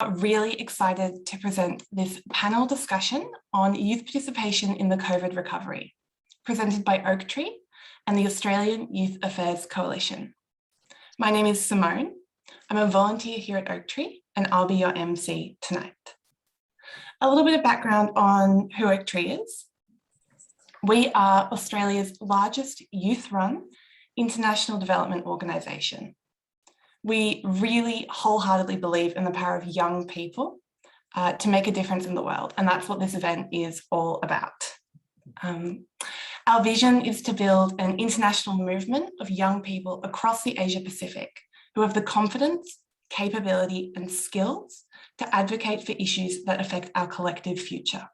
Really excited to present this panel discussion on youth participation in the COVID recovery, presented by Oaktree and the Australian Youth Affairs Coalition. My name is Simone. I'm a volunteer here at Oaktree and I'll be your MC tonight. A little bit of background on who Oaktree is. We are Australia's largest youth-run international development organisation. We really wholeheartedly believe in the power of young people to make a difference in the world, and that's what this event is all about. Our vision is to build an international movement of young people across the Asia Pacific who have the confidence, capability, and skills to advocate for issues that affect our collective future.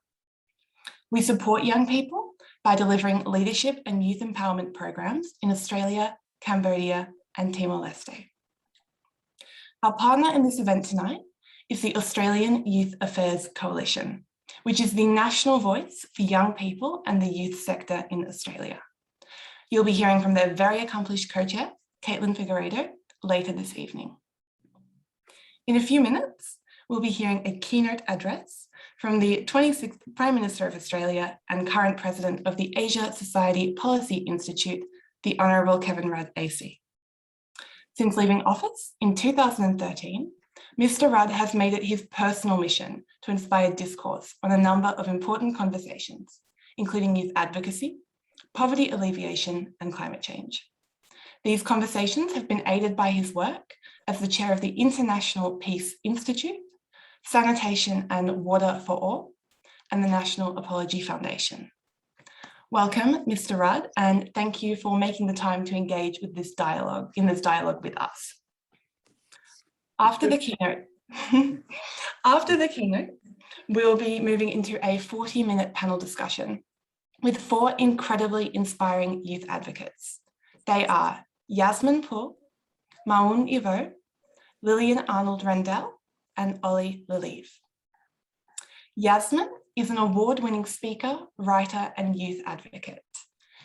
We support young people by delivering leadership and youth empowerment programs in Australia, Cambodia, and Timor-Leste. Our partner in this event tonight is the Australian Youth Affairs Coalition, which is the national voice for young people and the youth sector in Australia. You'll be hearing from their very accomplished co-chair, Caitlin Figueiredo, later this evening. In a few minutes, we'll be hearing a keynote address from the 26th Prime Minister of Australia and current President of the Asia Society Policy Institute, the Honourable Kevin Rudd AC. Since leaving office in 2013, Mr. Rudd has made it his personal mission to inspire discourse on a number of important conversations, including youth advocacy, poverty alleviation, and climate change. These conversations have been aided by his work as the chair of the International Peace Institute, Sanitation and Water for All, and the National Apology Foundation. Welcome, Mr. Rudd, and thank you for making the time to engage with this dialogue with us. After the keynote, we'll be moving into a 40-minute panel discussion with 4 incredibly inspiring youth advocates. They are Yasmin Poole, Maun Ivo, Lillian Arnold-Rendell, and Ollie Lalive. Yasmin is an award-winning speaker, writer, and youth advocate.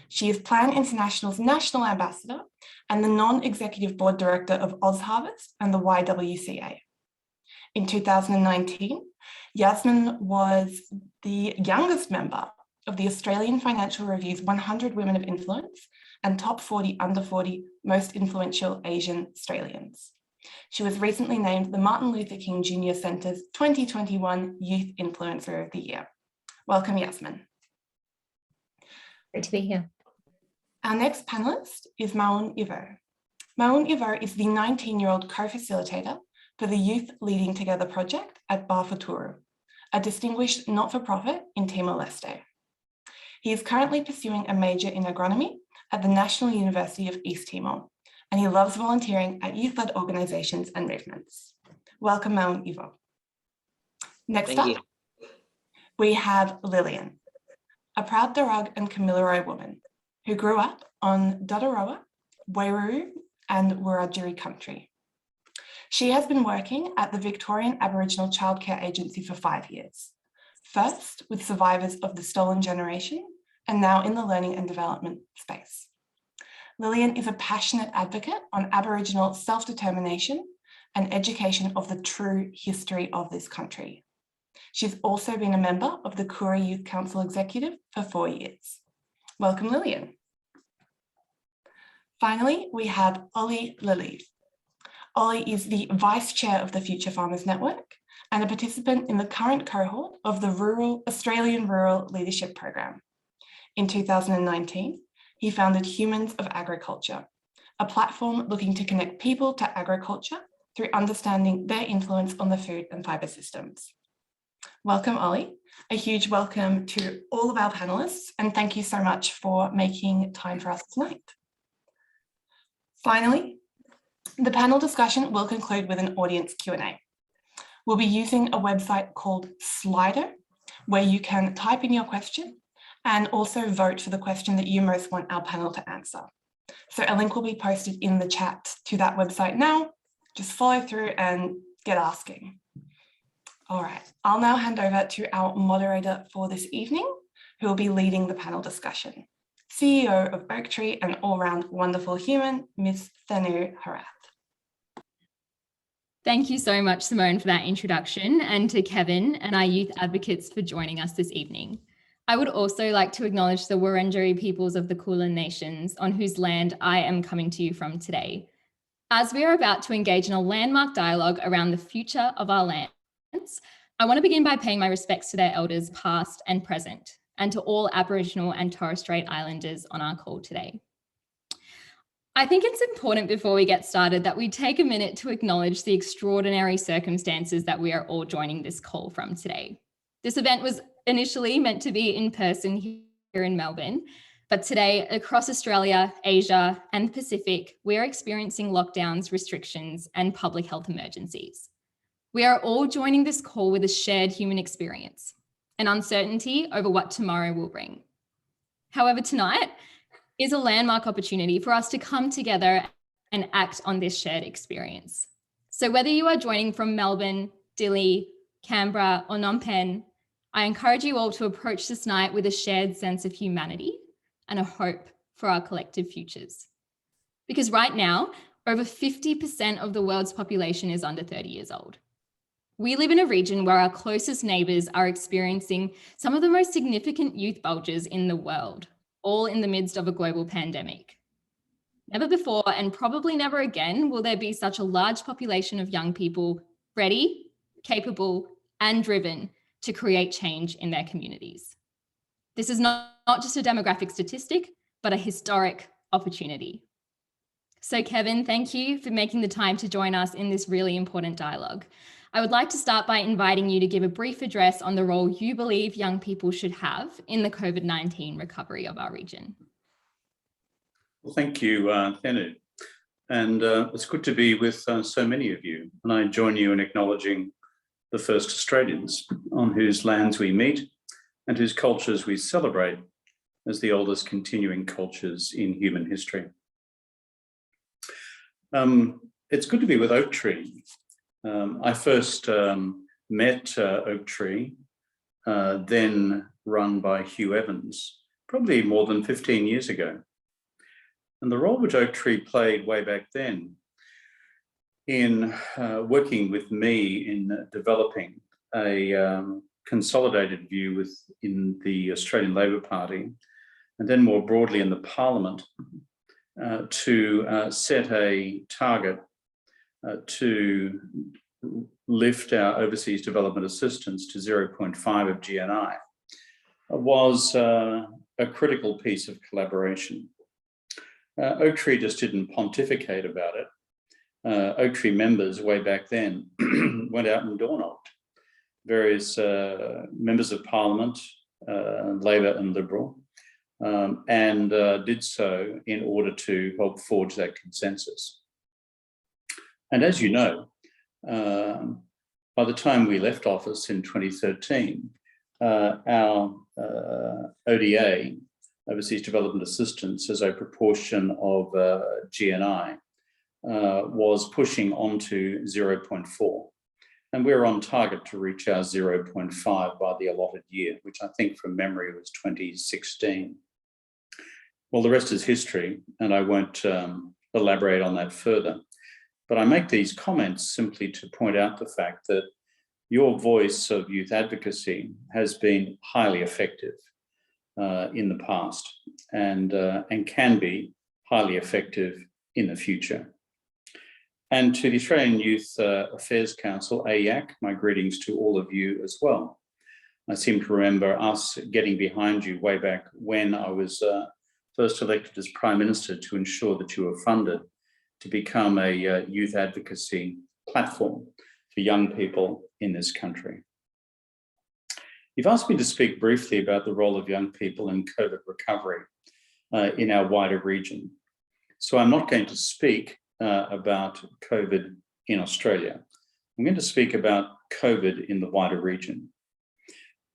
She is Plan International's National Ambassador and the non-executive board director of OzHarvest and the YWCA. In 2019, Yasmin was the youngest member of the Australian Financial Review's 100 Women of Influence and Top 40 Under 40 Most Influential Asian Australians. She was recently named the Martin Luther King Jr. Centre's 2021 Youth Influencer of the Year. Welcome, Yasmin. Great to be here. Our next panelist is Maun Ivo. Maun Ivo is the 19-year-old co-facilitator for the Youth Leading Together project at Bafuturu, a distinguished not-for-profit in Timor-Leste. He is currently pursuing a major in agronomy at the National University of East Timor, and he loves volunteering at youth-led organisations and movements. Welcome, Maun Ivo. Next up, we have Lillian, a proud Darug and Kamilaroi woman who grew up on Dodorowa, Wairuru, and Wiradjuri country. She has been working at the Victorian Aboriginal Childcare Agency for 5 years, first with survivors of the stolen generation, and now in the learning and development space. Lillian is a passionate advocate on Aboriginal self-determination and education of the true history of this country. She's also been a member of the Koori Youth Council Executive for 4 years. Welcome, Lillian. Finally, we have Ollie Lalive. Ollie is the Vice Chair of the Future Farmers Network and a participant in the current cohort of the Australian Rural Leadership Program. In 2019, he founded Humans of Agriculture, a platform looking to connect people to agriculture through understanding their influence on the food and fibre systems. Welcome, Ollie. A huge welcome to all of our panelists, and thank you so much for making time for us tonight. Finally, the panel discussion will conclude with an audience Q&A. We'll be using a website called Slido, where you can type in your question and also vote for the question that you most want our panel to answer. So a link will be posted in the chat to that website now. Just follow through and get asking. All right, I'll now hand over to our moderator for this evening, who will be leading the panel discussion. CEO of Oaktree and all-round wonderful human, Ms. Thanu Herath. Thank you so much, Simone, for that introduction, and to Kevin and our youth advocates for joining us this evening. I would also like to acknowledge the Wurundjeri peoples of the Kulin Nations, on whose land I am coming to you from today. As we are about to engage in a landmark dialogue around the future of our lands, I want to begin by paying my respects to their elders past and present, and to all Aboriginal and Torres Strait Islanders on our call today. I think it's important before we get started that we take a minute to acknowledge the extraordinary circumstances that we are all joining this call from today. This event was initially meant to be in person here in Melbourne, but today across Australia, Asia, and the Pacific, we are experiencing lockdowns, restrictions, and public health emergencies. We are all joining this call with a shared human experience, an uncertainty over what tomorrow will bring. However, tonight is a landmark opportunity for us to come together and act on this shared experience. So whether you are joining from Melbourne, Dili, Canberra, or Phnom Penh, I encourage you all to approach this night with a shared sense of humanity and a hope for our collective futures. Because right now, over 50% of the world's population is under 30 years old. We live in a region where our closest neighbours are experiencing some of the most significant youth bulges in the world, all in the midst of a global pandemic. Never before, and probably never again, will there be such a large population of young people ready, capable, and driven to create change in their communities. This is not just a demographic statistic, but a historic opportunity. So Kevin, thank you for making the time to join us in this really important dialogue. I would like to start by inviting you to give a brief address on the role you believe young people should have in the COVID-19 recovery of our region. Well, thank you, Thenu. And it's good to be with so many of you. And I join you in acknowledging the first Australians on whose lands we meet and whose cultures we celebrate as the oldest continuing cultures in human history. It's good to be with Oaktree. I first met Oaktree, then run by Hugh Evans, probably more than 15 years ago. And the role which Oaktree played way back then in working with me in developing a consolidated view in the Australian Labor Party, and then more broadly in the Parliament, to set a target to lift our overseas development assistance to 0.5 of GNI, was a critical piece of collaboration. Oaktree just didn't pontificate about it. Oaktree members way back then went out and door-knocked various members of Parliament, Labor and Liberal, and did so in order to help forge that consensus. And as you know, by the time we left office in 2013, our ODA, Overseas Development Assistance, as a proportion of GNI, was pushing on to 0.4. And we're on target to reach our 0.5 by the allotted year, which I think from memory was 2016. Well, the rest is history, and I won't elaborate on that further. But I make these comments simply to point out the fact that your voice of youth advocacy has been highly effective in the past and can be highly effective in the future. And to the Australian Youth Affairs Council, AYAC, my greetings to all of you as well. I seem to remember us getting behind you way back when I was first elected as Prime Minister to ensure that you were funded to become a youth advocacy platform for young people in this country. You've asked me to speak briefly about the role of young people in COVID recovery in our wider region. So I'm not going to speak about COVID in Australia. I'm going to speak about COVID in the wider region.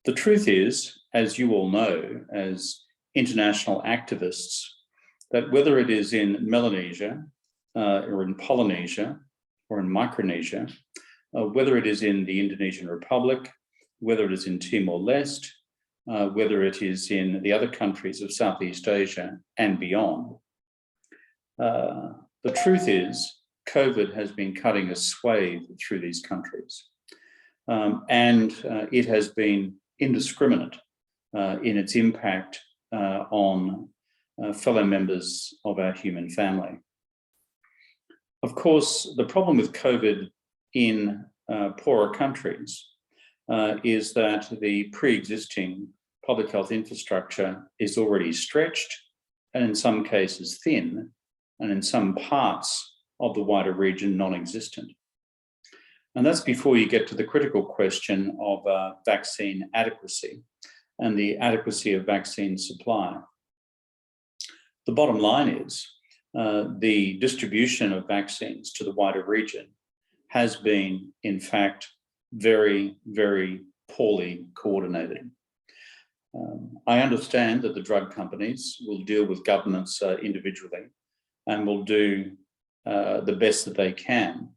The truth is, as you all know, as international activists, that whether it is in Melanesia, or in Polynesia, or in Micronesia, whether it is in the Indonesian Republic, whether it is in Timor-Leste, whether it is in the other countries of Southeast Asia and beyond, the truth is COVID has been cutting a swathe through these countries. And it has been indiscriminate in its impact on fellow members of our human family. Of course, the problem with COVID in poorer countries is that the pre-existing public health infrastructure is already stretched and in some cases thin, and in some parts of the wider region non-existent. And that's before you get to the critical question of vaccine adequacy and the adequacy of vaccine supply. The bottom line is the distribution of vaccines to the wider region has been, in fact, very, very poorly coordinated. I understand that the drug companies will deal with governments individually and will do the best that they can.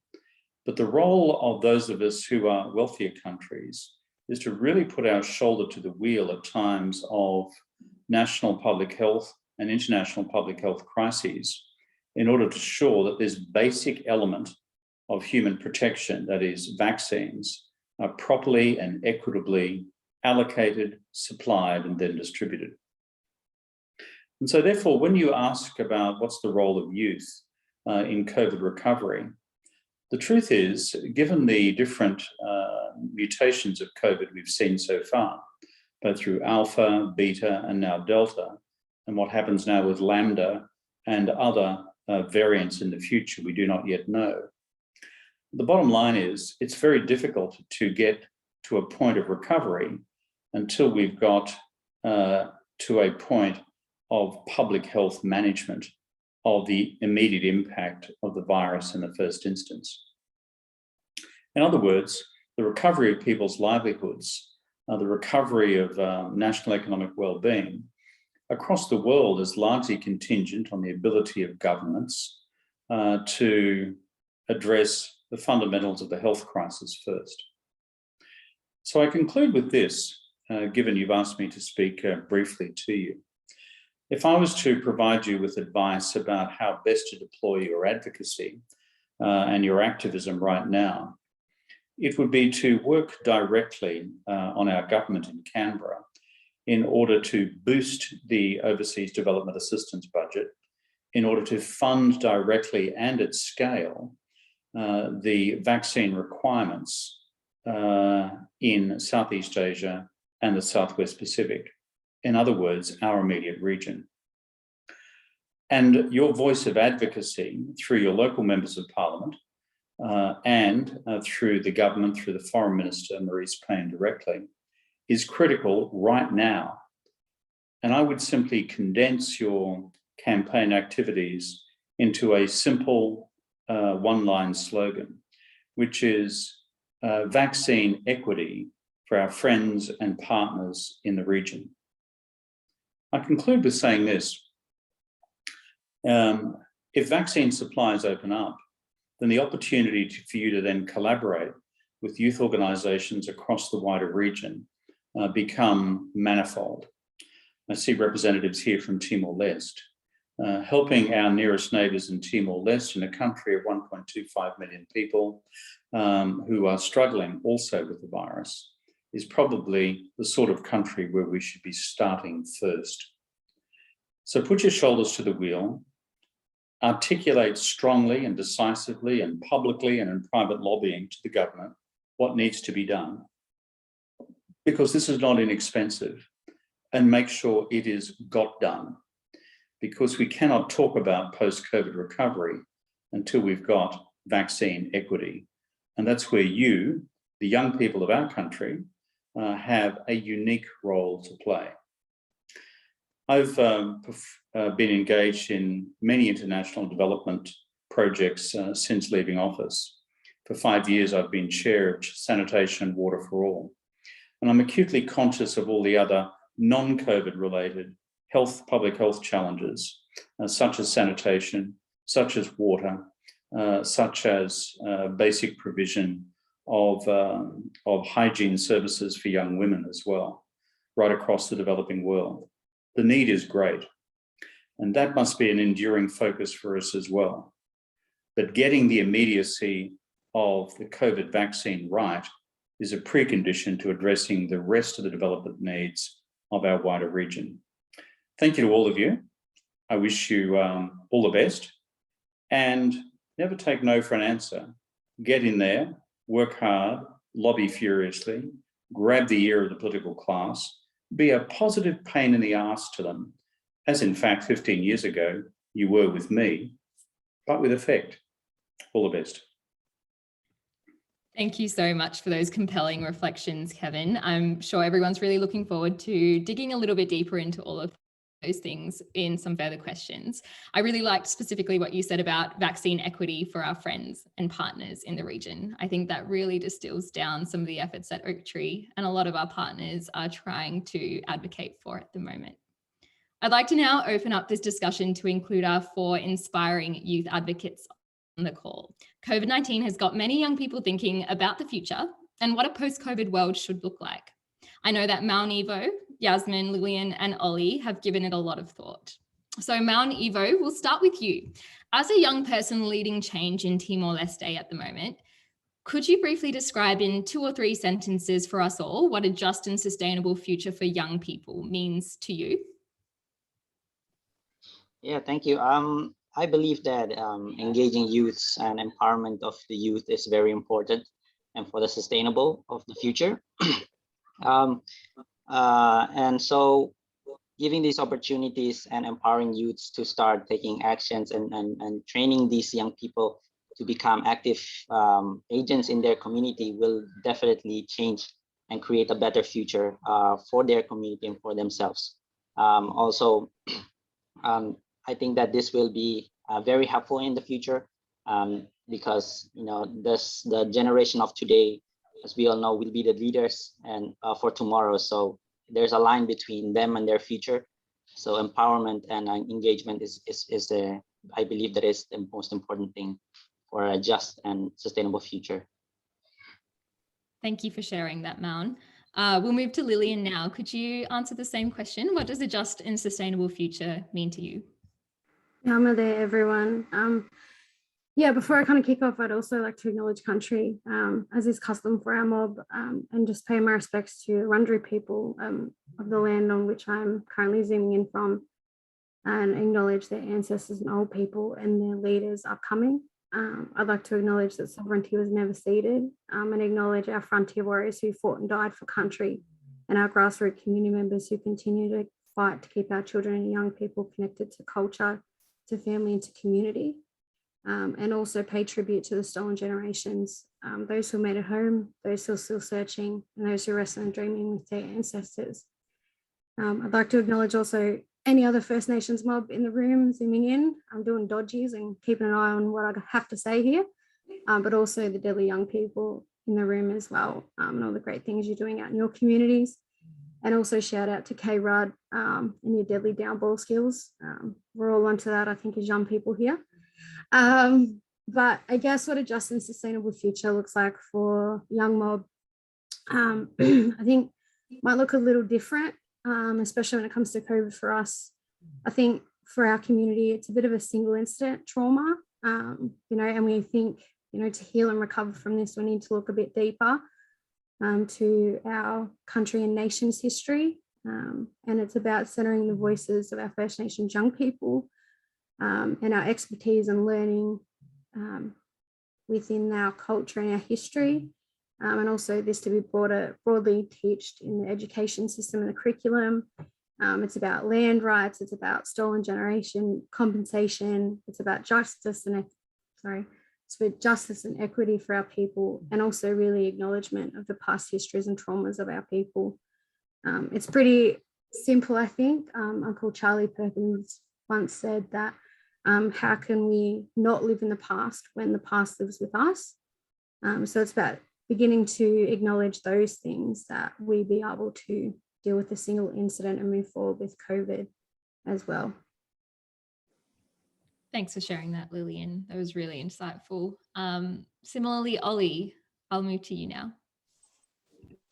But the role of those of us who are wealthier countries is to really put our shoulder to the wheel at times of national public health and international public health crises in order to ensure that this basic element of human protection, that is vaccines, are properly and equitably allocated, supplied, and then distributed. And so therefore, when you ask about what's the role of youth in COVID recovery, the truth is, given the different mutations of COVID we've seen so far, both through Alpha, Beta, and now Delta, and what happens now with Lambda and other variants in the future we do not yet know. The bottom line is it's very difficult to get to a point of recovery until we've got to a point of public health management of the immediate impact of the virus in the first instance. In other words, the recovery of people's livelihoods, the recovery of national economic well-being across the world is largely contingent on the ability of governments to address the fundamentals of the health crisis first. So I conclude with this, given you've asked me to speak briefly to you. If I was to provide you with advice about how best to deploy your advocacy and your activism right now, it would be to work directly on our government in Canberra in order to boost the overseas development assistance budget, in order to fund directly and at scale the vaccine requirements in Southeast Asia and the Southwest Pacific. In other words, our immediate region. And your voice of advocacy through your local members of parliament and through the government, through the Foreign Minister, Marise Payne directly, is critical right now. And I would simply condense your campaign activities into a simple one-line slogan, which is vaccine equity for our friends and partners in the region. I conclude with saying this. If vaccine supplies open up, then the opportunity for you to then collaborate with youth organisations across the wider region become manifold. I see representatives here from Timor-Leste, helping our nearest neighbours in Timor-Leste, in a country of 1.25 million people who are struggling also with the virus, is probably the sort of country where we should be starting first. So put your shoulders to the wheel, articulate strongly and decisively and publicly and in private lobbying to the government what needs to be done, because this is not inexpensive, and make sure it is got done, because we cannot talk about post-COVID recovery until we've got vaccine equity. And that's where you, the young people of our country, have a unique role to play. I've been engaged in many international development projects since leaving office. For 5 years, I've been chair of Sanitation and Water for All. And I'm acutely conscious of all the other non-COVID related public health challenges, such as sanitation, such as water, such as basic provision of hygiene services for young women as well, right across the developing world. The need is great, and that must be an enduring focus for us as well. but getting the immediacy of the COVID vaccine right is a precondition to addressing the rest of the development needs of our wider region. Thank you to all of you. I wish you all the best, and never take no for an answer. Get in there, work hard, lobby furiously, grab the ear of the political class, be a positive pain in the arse to them, as in fact 15 years ago you were with me, but with effect. All the best. Thank you so much for those compelling reflections, Kevin. I'm sure everyone's really looking forward to digging a little bit deeper into all of those things in some further questions. I really liked specifically what you said about vaccine equity for our friends and partners in the region. I think that really distills down some of the efforts that Oaktree and a lot of our partners are trying to advocate for at the moment. I'd like to now open up this discussion to include our 4 inspiring youth advocates on the call. COVID-19 has got many young people thinking about the future and what a post-COVID world should look like. I know that Mal and Evo, Yasmin, Lillian, and Ollie have given it a lot of thought. So Mal and Evo, we'll start with you. As a young person leading change in Timor-Leste at the moment, could you briefly describe in 2 or 3 sentences for us all what a just and sustainable future for young people means to you? Yeah, thank you. I believe that engaging youths and empowerment of the youth is very important and for the sustainable of the future. And so giving these opportunities and empowering youths to start taking actions and training these young people to become active agents in their community will definitely change and create a better future for their community and for themselves. Also, I think that this will be very helpful in the future because the generation of today, as we all know, will be the leaders and for tomorrow. So there's a line between them and their future. So empowerment and engagement is I believe that is the most important thing for a just and sustainable future. Thank you for sharing that, Maun. We'll move to Lillian now. Could you answer the same question? What does a just and sustainable future mean to you? Yama there, everyone. Yeah, before I kind of kick off, I'd also like to acknowledge country, as is custom for our mob, and just pay my respects to Wurundjeri people of the land on which I'm currently zooming in from, and acknowledge their ancestors and old people and their leaders upcoming. I'd like to acknowledge that sovereignty was never ceded, and acknowledge our frontier warriors who fought and died for country, and our grassroots community members who continue to fight to keep our children and young people connected to culture, to family, and to community. And also pay tribute to the stolen generations, those who made it home, those who are still searching, and those who are wrestling and dreaming with their ancestors. I'd like to acknowledge also any other First Nations mob in the room zooming in. I'm doing dodgies and keeping an eye on what I have to say here, but also the deadly young people in the room as well, and all the great things you're doing out in your communities. And also shout out to Kay Rudd and your deadly down ball skills. We're all onto that, I think, as young people here. But I guess what a just and sustainable future looks like for young mob, I think might look a little different, especially when it comes to COVID for us. I think for our community, it's a bit of a single incident trauma, and we think, to heal and recover from this, we need to look a bit deeper to our country and nation's history. And it's about centering the voices of our First Nations young people, and our expertise and learning within our culture and our history, and also this to be broadly taught in the education system and the curriculum. It's about land rights, it's about stolen generation compensation, it's about justice and equity for our people, and also really acknowledgement of the past histories and traumas of our people. It's pretty simple, I think. Uncle Charlie Perkins once said that how can we not live in the past when the past lives with us? So it's about beginning to acknowledge those things, that we be able to deal with a single incident and move forward with COVID as well. Thanks for sharing that, Lillian. That was really insightful. Similarly, Ollie, I'll move to you now.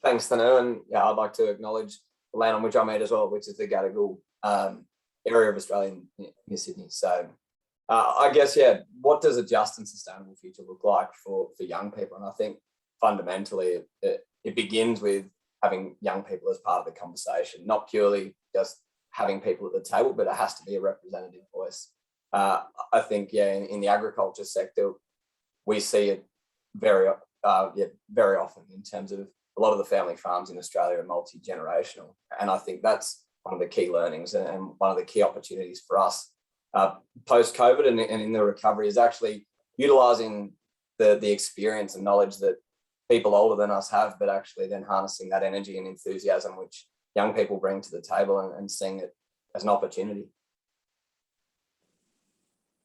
Thanks, Tanu. And yeah, I'd like to acknowledge the land on which I'm at as well, which is the Gadigal area of Australia near Sydney. So I guess, yeah, what does a just and sustainable future look like for young people? And I think fundamentally it begins with having young people as part of the conversation, not purely just having people at the table, but it has to be a representative voice. I think, yeah, in the agriculture sector, we see it very often in terms of a lot of the family farms in Australia are multi-generational. And I think that's one of the key learnings and one of the key opportunities for us post-COVID and in the recovery is actually utilising the experience and knowledge that people older than us have, but actually then harnessing that energy and enthusiasm which young people bring to the table and seeing it as an opportunity.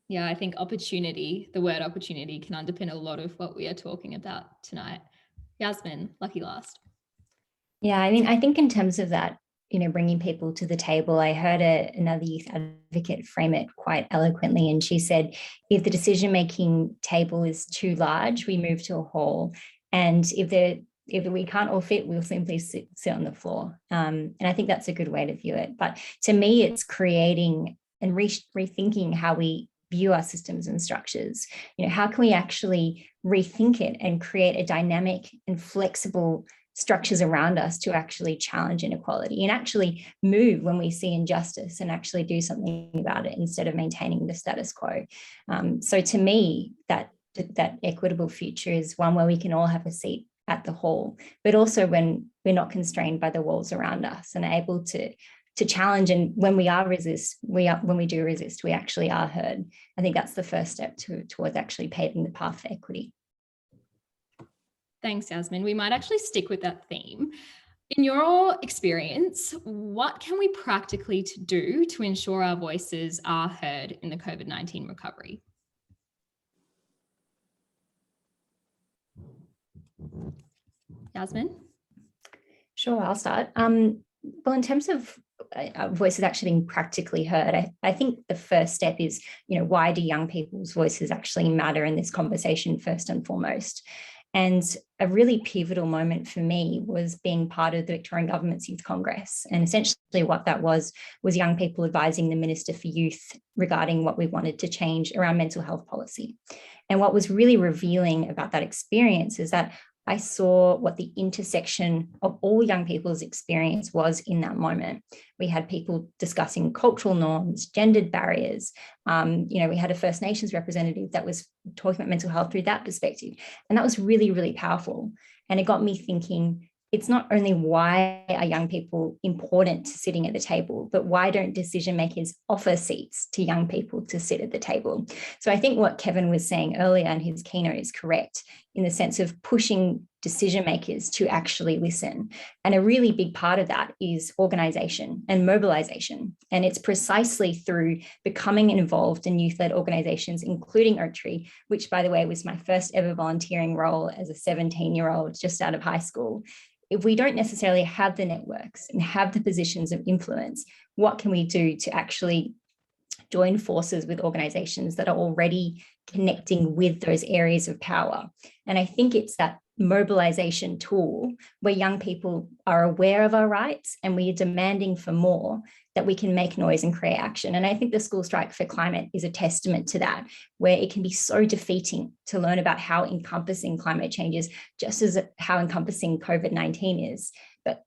Yeah, I think opportunity, the word opportunity, can underpin a lot of what we are talking about tonight. Yasmin, lucky last. Yeah, I mean, I think in terms of that, bringing people to the table, I heard another youth advocate frame it quite eloquently. And she said, if the decision-making table is too large, we move to a hall. And if we can't all fit, we'll simply sit on the floor. And I think that's a good way to view it. But to me, it's creating and rethinking how we view our systems and structures. How can we actually rethink it and create a dynamic and flexible structures around us to actually challenge inequality and actually move when we see injustice and actually do something about it instead of maintaining the status quo. So to me, that equitable future is one where we can all have a seat at the hall, but also when we're not constrained by the walls around us and able to challenge. And when we do resist, we actually are heard. I think that's the first step towards actually paving the path for equity. Thanks, Yasmin. We might actually stick with that theme. In your experience, what can we practically do to ensure our voices are heard in the COVID-19 recovery? Yasmin? Sure, I'll start. Well, in terms of voices actually being practically heard, I think the first step is, why do young people's voices actually matter in this conversation first and foremost? And a really pivotal moment for me was being part of the Victorian Government's Youth Congress. And essentially what that was young people advising the Minister for Youth regarding what we wanted to change around mental health policy. And what was really revealing about that experience is that I saw what the intersection of all young people's experience was in that moment. We had people discussing cultural norms, gendered barriers. We had a First Nations representative that was talking about mental health through that perspective. And that was really, really powerful. And it got me thinking, it's not only why are young people important to sitting at the table, but why don't decision makers offer seats to young people to sit at the table? So I think what Kevin was saying earlier in his keynote is correct in the sense of pushing decision makers to actually listen. And a really big part of that is organisation and mobilisation. And it's precisely through becoming involved in youth-led organisations, including Oaktree, which, by the way, was my first ever volunteering role as a 17-year-old just out of high school. If we don't necessarily have the networks and have the positions of influence, what can we do to actually join forces with organizations that are already connecting with those areas of power? And I think it's that mobilization tool where young people are aware of our rights and we are demanding for more, that we can make noise and create action. And I think the School Strike for Climate is a testament to that, where it can be so defeating to learn about how encompassing climate change is, just as how encompassing COVID-19 is. But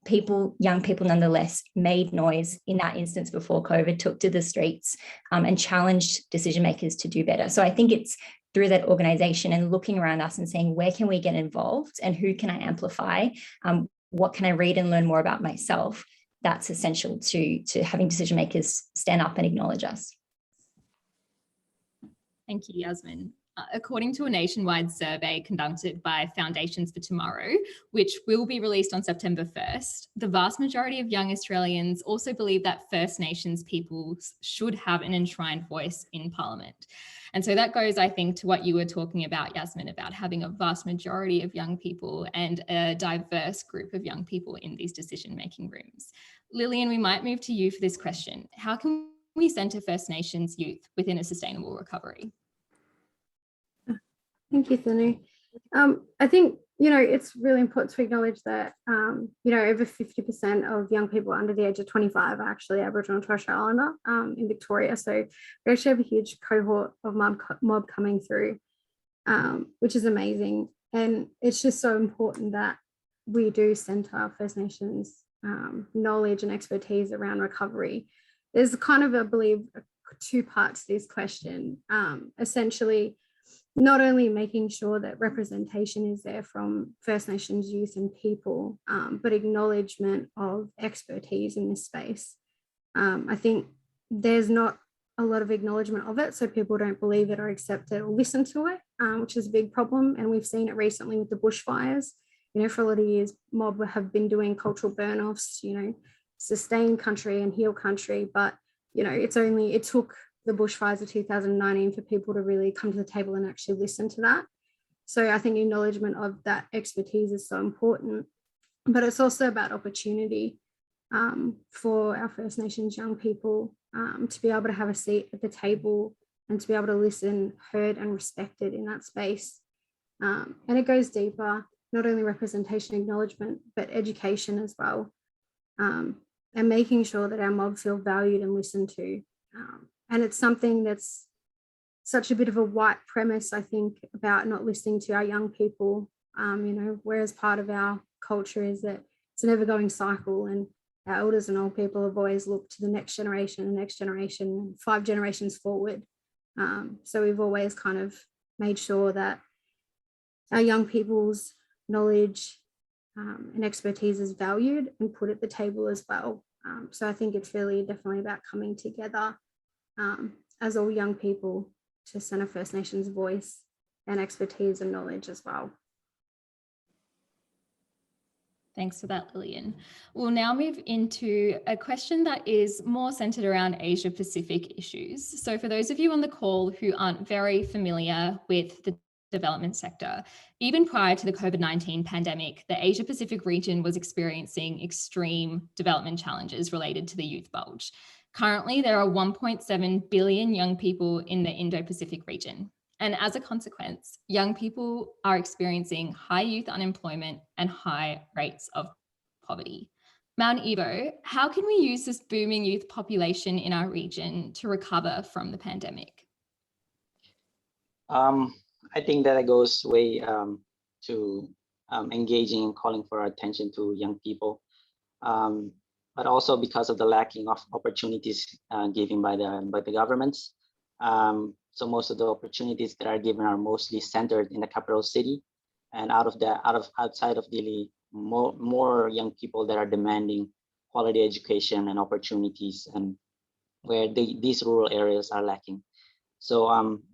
young people nonetheless made noise in that instance before COVID, took to the streets and challenged decision makers to do better. So I think it's through that organization and looking around us and saying, where can we get involved and who can I amplify? What can I read and learn more about myself? That's essential to having decision makers stand up and acknowledge us. Thank you, Yasmin. According to a nationwide survey conducted by Foundations for Tomorrow, which will be released on September 1st, the vast majority of young Australians also believe that First Nations peoples should have an enshrined voice in Parliament. And so that goes, I think, to what you were talking about, Yasmin, about having a vast majority of young people and a diverse group of young people in these decision-making rooms. Lillian, we might move to you for this question. How can we centre First Nations youth within a sustainable recovery? Thank you, Thanu. I think it's really important to acknowledge that, over 50% of young people under the age of 25 are actually Aboriginal and Torres Strait Islander in Victoria. So we actually have a huge cohort of mob coming through, which is amazing. And it's just so important that we do centre First Nations knowledge and expertise around recovery. There's kind of, I believe, two parts to this question. Essentially, not only making sure that representation is there from First Nations youth and people, but acknowledgement of expertise in this space. I think there's not a lot of acknowledgement of it, so people don't believe it or accept it or listen to it, which is a big problem. And we've seen it recently with the bushfires. For a lot of years, mob have been doing cultural burn-offs, sustain country and heal country, but it took the bushfires of 2019 for people to really come to the table and actually listen to that. So I think acknowledgement of that expertise is so important, but it's also about opportunity for our First Nations young people to be able to have a seat at the table and to be able to listen, heard and respected in that space. And it goes deeper, not only representation, acknowledgement, but education as well. And making sure that our mob feel valued and listened to. And it's something that's such a bit of a white premise, I think, about not listening to our young people, whereas part of our culture is that it's an ever-going cycle, and our elders and old people have always looked to the next generation, 5 generations forward. So we've always kind of made sure that our young people's knowledge and expertise is valued and put at the table as well. So I think it's really definitely about coming together as all young people to centre First Nations voice and expertise and knowledge as well. Thanks for that, Lillian. We'll now move into a question that is more centred around Asia Pacific issues. So for those of you on the call who aren't very familiar with the development sector, even prior to the COVID-19 pandemic, the Asia Pacific region was experiencing extreme development challenges related to the youth bulge. Currently, there are 1.7 billion young people in the Indo-Pacific region. And as a consequence, young people are experiencing high youth unemployment and high rates of poverty. Mount Evo, how can we use this booming youth population in our region to recover from the pandemic? I think that it goes way to engaging and calling for attention to young people, but also because of the lacking of opportunities given by the governments. So most of the opportunities that are given are mostly centered in the capital city, and outside of Delhi, more young people that are demanding quality education and opportunities, and where these rural areas are lacking. So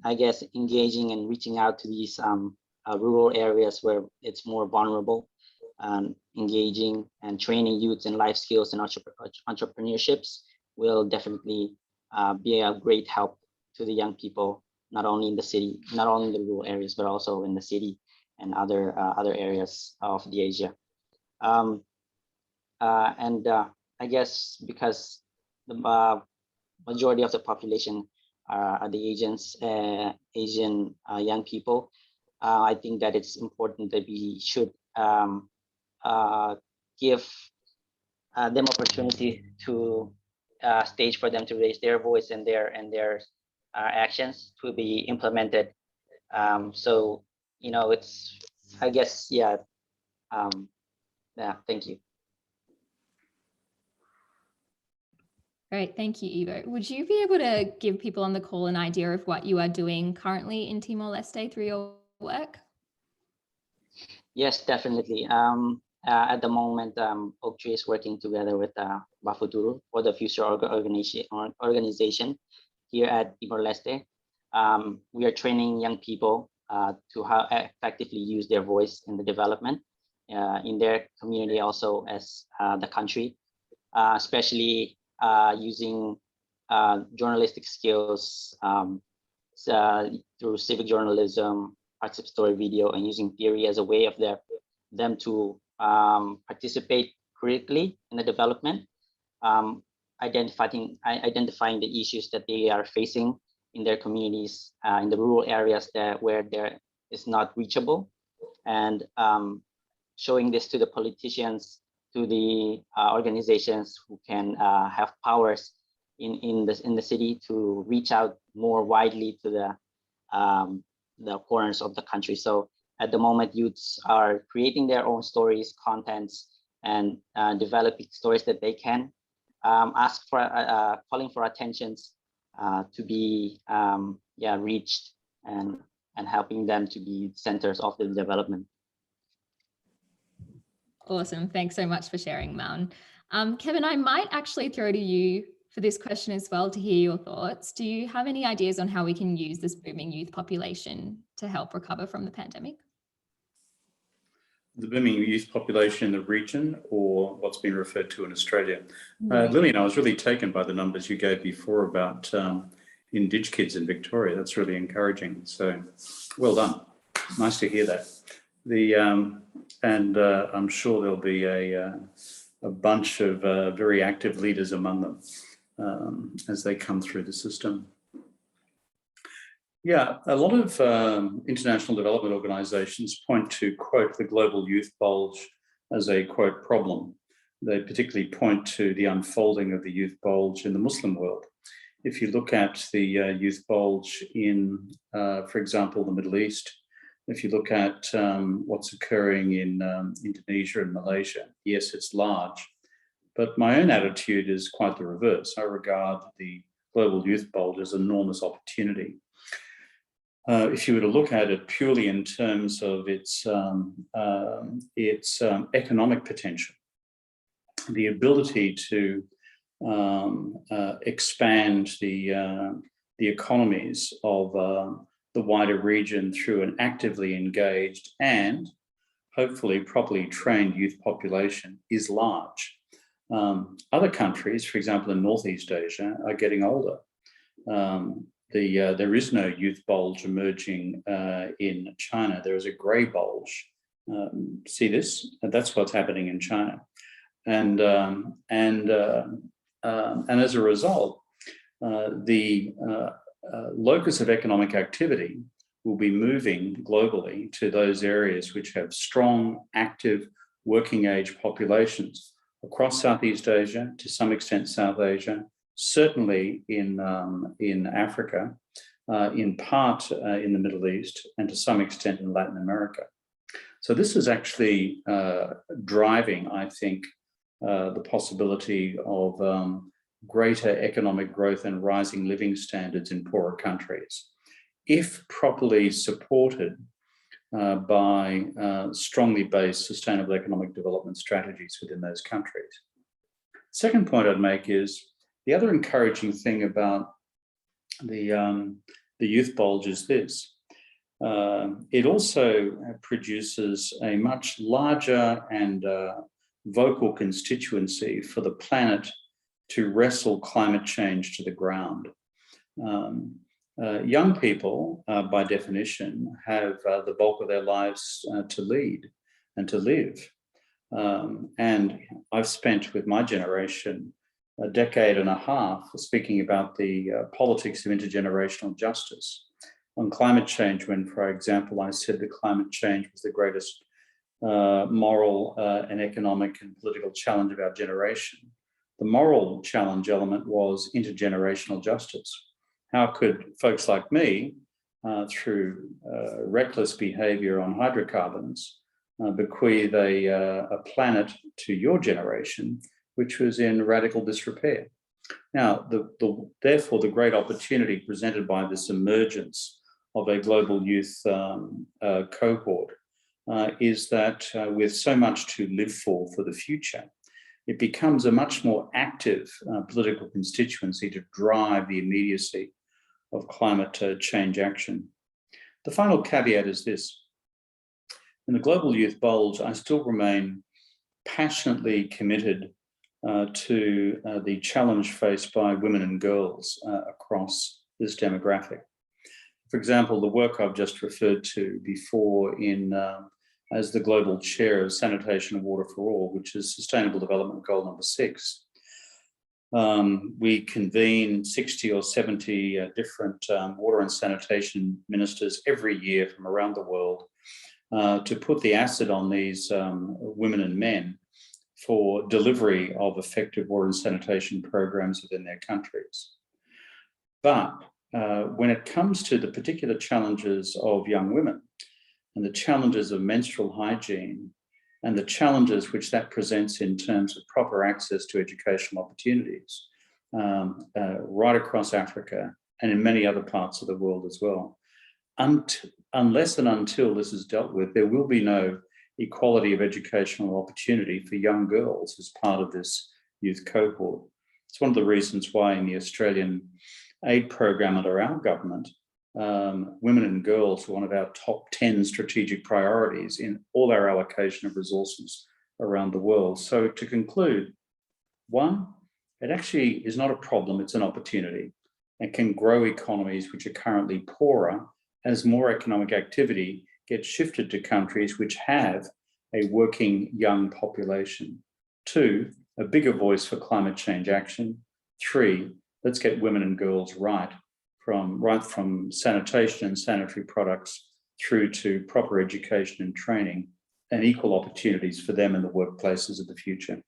I guess engaging and reaching out to these rural areas where it's more vulnerable, engaging and training youths in life skills and entrepreneurships will definitely be a great help to the young people, not only in the city, not only in the rural areas, but also in the city and other areas of the Asia. I guess because the majority of the population are the Asian young people, I think that it's important that we should give them opportunity to stage for them to raise their voice and their actions to be implemented. So it's, I guess, yeah. Thank you. Great, thank you, Ivo. Would you be able to give people on the call an idea of what you are doing currently in Timor-Leste through your work? Yes, definitely. At the moment, Oaktree is working together with Bafuturu for the Future organization here at Timor-Leste. We are training young people to how effectively use their voice in the development in their community, also as the country, especially using journalistic skills through civic journalism, participatory video, and using theory as a way of them to participate critically in the development, identifying the issues that they are facing in their communities, in the rural areas where there is not reachable, and showing this to the politicians, to the organizations who can have powers in the city to reach out more widely to the corners of the country. So at the moment, youths are creating their own stories, contents, and developing stories that they can ask for, calling for attentions to be reached, and helping them to be centers of the development. Awesome. Thanks so much for sharing, Maun. Kevin, I might actually throw to you for this question as well to hear your thoughts. Do you have any ideas on how we can use this booming youth population to help recover from the pandemic? The booming youth population in the region, or what's been referred to in Australia? Lillian, I was really taken by the numbers you gave before about Indig kids in Victoria. That's really encouraging. So well done. Nice to hear that. I'm sure there'll be a bunch of very active leaders among them as they come through the system. Yeah, a lot of international development organisations point to, quote, the global youth bulge as a, quote, problem. They particularly point to the unfolding of the youth bulge in the Muslim world. If you look at the youth bulge in, for example, the Middle East, if you look at what's occurring in Indonesia and Malaysia, yes, it's large, but my own attitude is quite the reverse. I regard the global youth bulge as an enormous opportunity. If you were to look at it purely in terms of its economic potential, the ability to expand the economies of the wider region through an actively engaged and hopefully properly trained youth population is large. Other countries, for example, in Northeast Asia, are getting older. There is no youth bulge emerging in China. There is a grey bulge. See this? That's what's happening in China. And as a result, the locus of economic activity will be moving globally to those areas which have strong, active, working age populations across Southeast Asia, to some extent South Asia, certainly in Africa, in part in the Middle East, and to some extent in Latin America. So this is actually driving, I think, the possibility of greater economic growth and rising living standards in poorer countries, if properly supported by strongly based sustainable economic development strategies within those countries. Second point I'd make is the other encouraging thing about the youth bulge is this. It also produces a much larger and vocal constituency for the planet to wrestle climate change to the ground. Young people, by definition, have the bulk of their lives to lead and to live. And I've spent with my generation a decade and a half speaking about the politics of intergenerational justice on climate change, when, for example, I said that climate change was the greatest moral and economic and political challenge of our generation. The moral challenge element was intergenerational justice. How could folks like me, through reckless behaviour on hydrocarbons, bequeath a planet to your generation which was in radical disrepair? Now, therefore, the great opportunity presented by this emergence of a global youth cohort is that with so much to live for the future, it becomes a much more active political constituency to drive the immediacy of climate change action. The final caveat is this. In the global youth bulge, I still remain passionately committed to the challenge faced by women and girls across this demographic. For example, the work I've just referred to before as the global chair of Sanitation and Water for All, which is Sustainable Development Goal number 6. We convene 60 or 70 different water and sanitation ministers every year from around the world to put the acid on these women and men for delivery of effective water and sanitation programs within their countries. But when it comes to the particular challenges of young women and the challenges of menstrual hygiene and the challenges which that presents in terms of proper access to educational opportunities right across Africa and in many other parts of the world as well, unless and until this is dealt with, there will be no equality of educational opportunity for young girls as part of this youth cohort. It's one of the reasons why in the Australian aid program under our government, women and girls are one of our top 10 strategic priorities in all our allocation of resources around the world. So to conclude, one, it actually is not a problem, it's an opportunity, and can grow economies which are currently poorer as more economic activity gets shifted to countries which have a working young population. Two, a bigger voice for climate change action. Three, let's get women and girls right from sanitation and sanitary products through to proper education and training and equal opportunities for them in the workplaces of the future.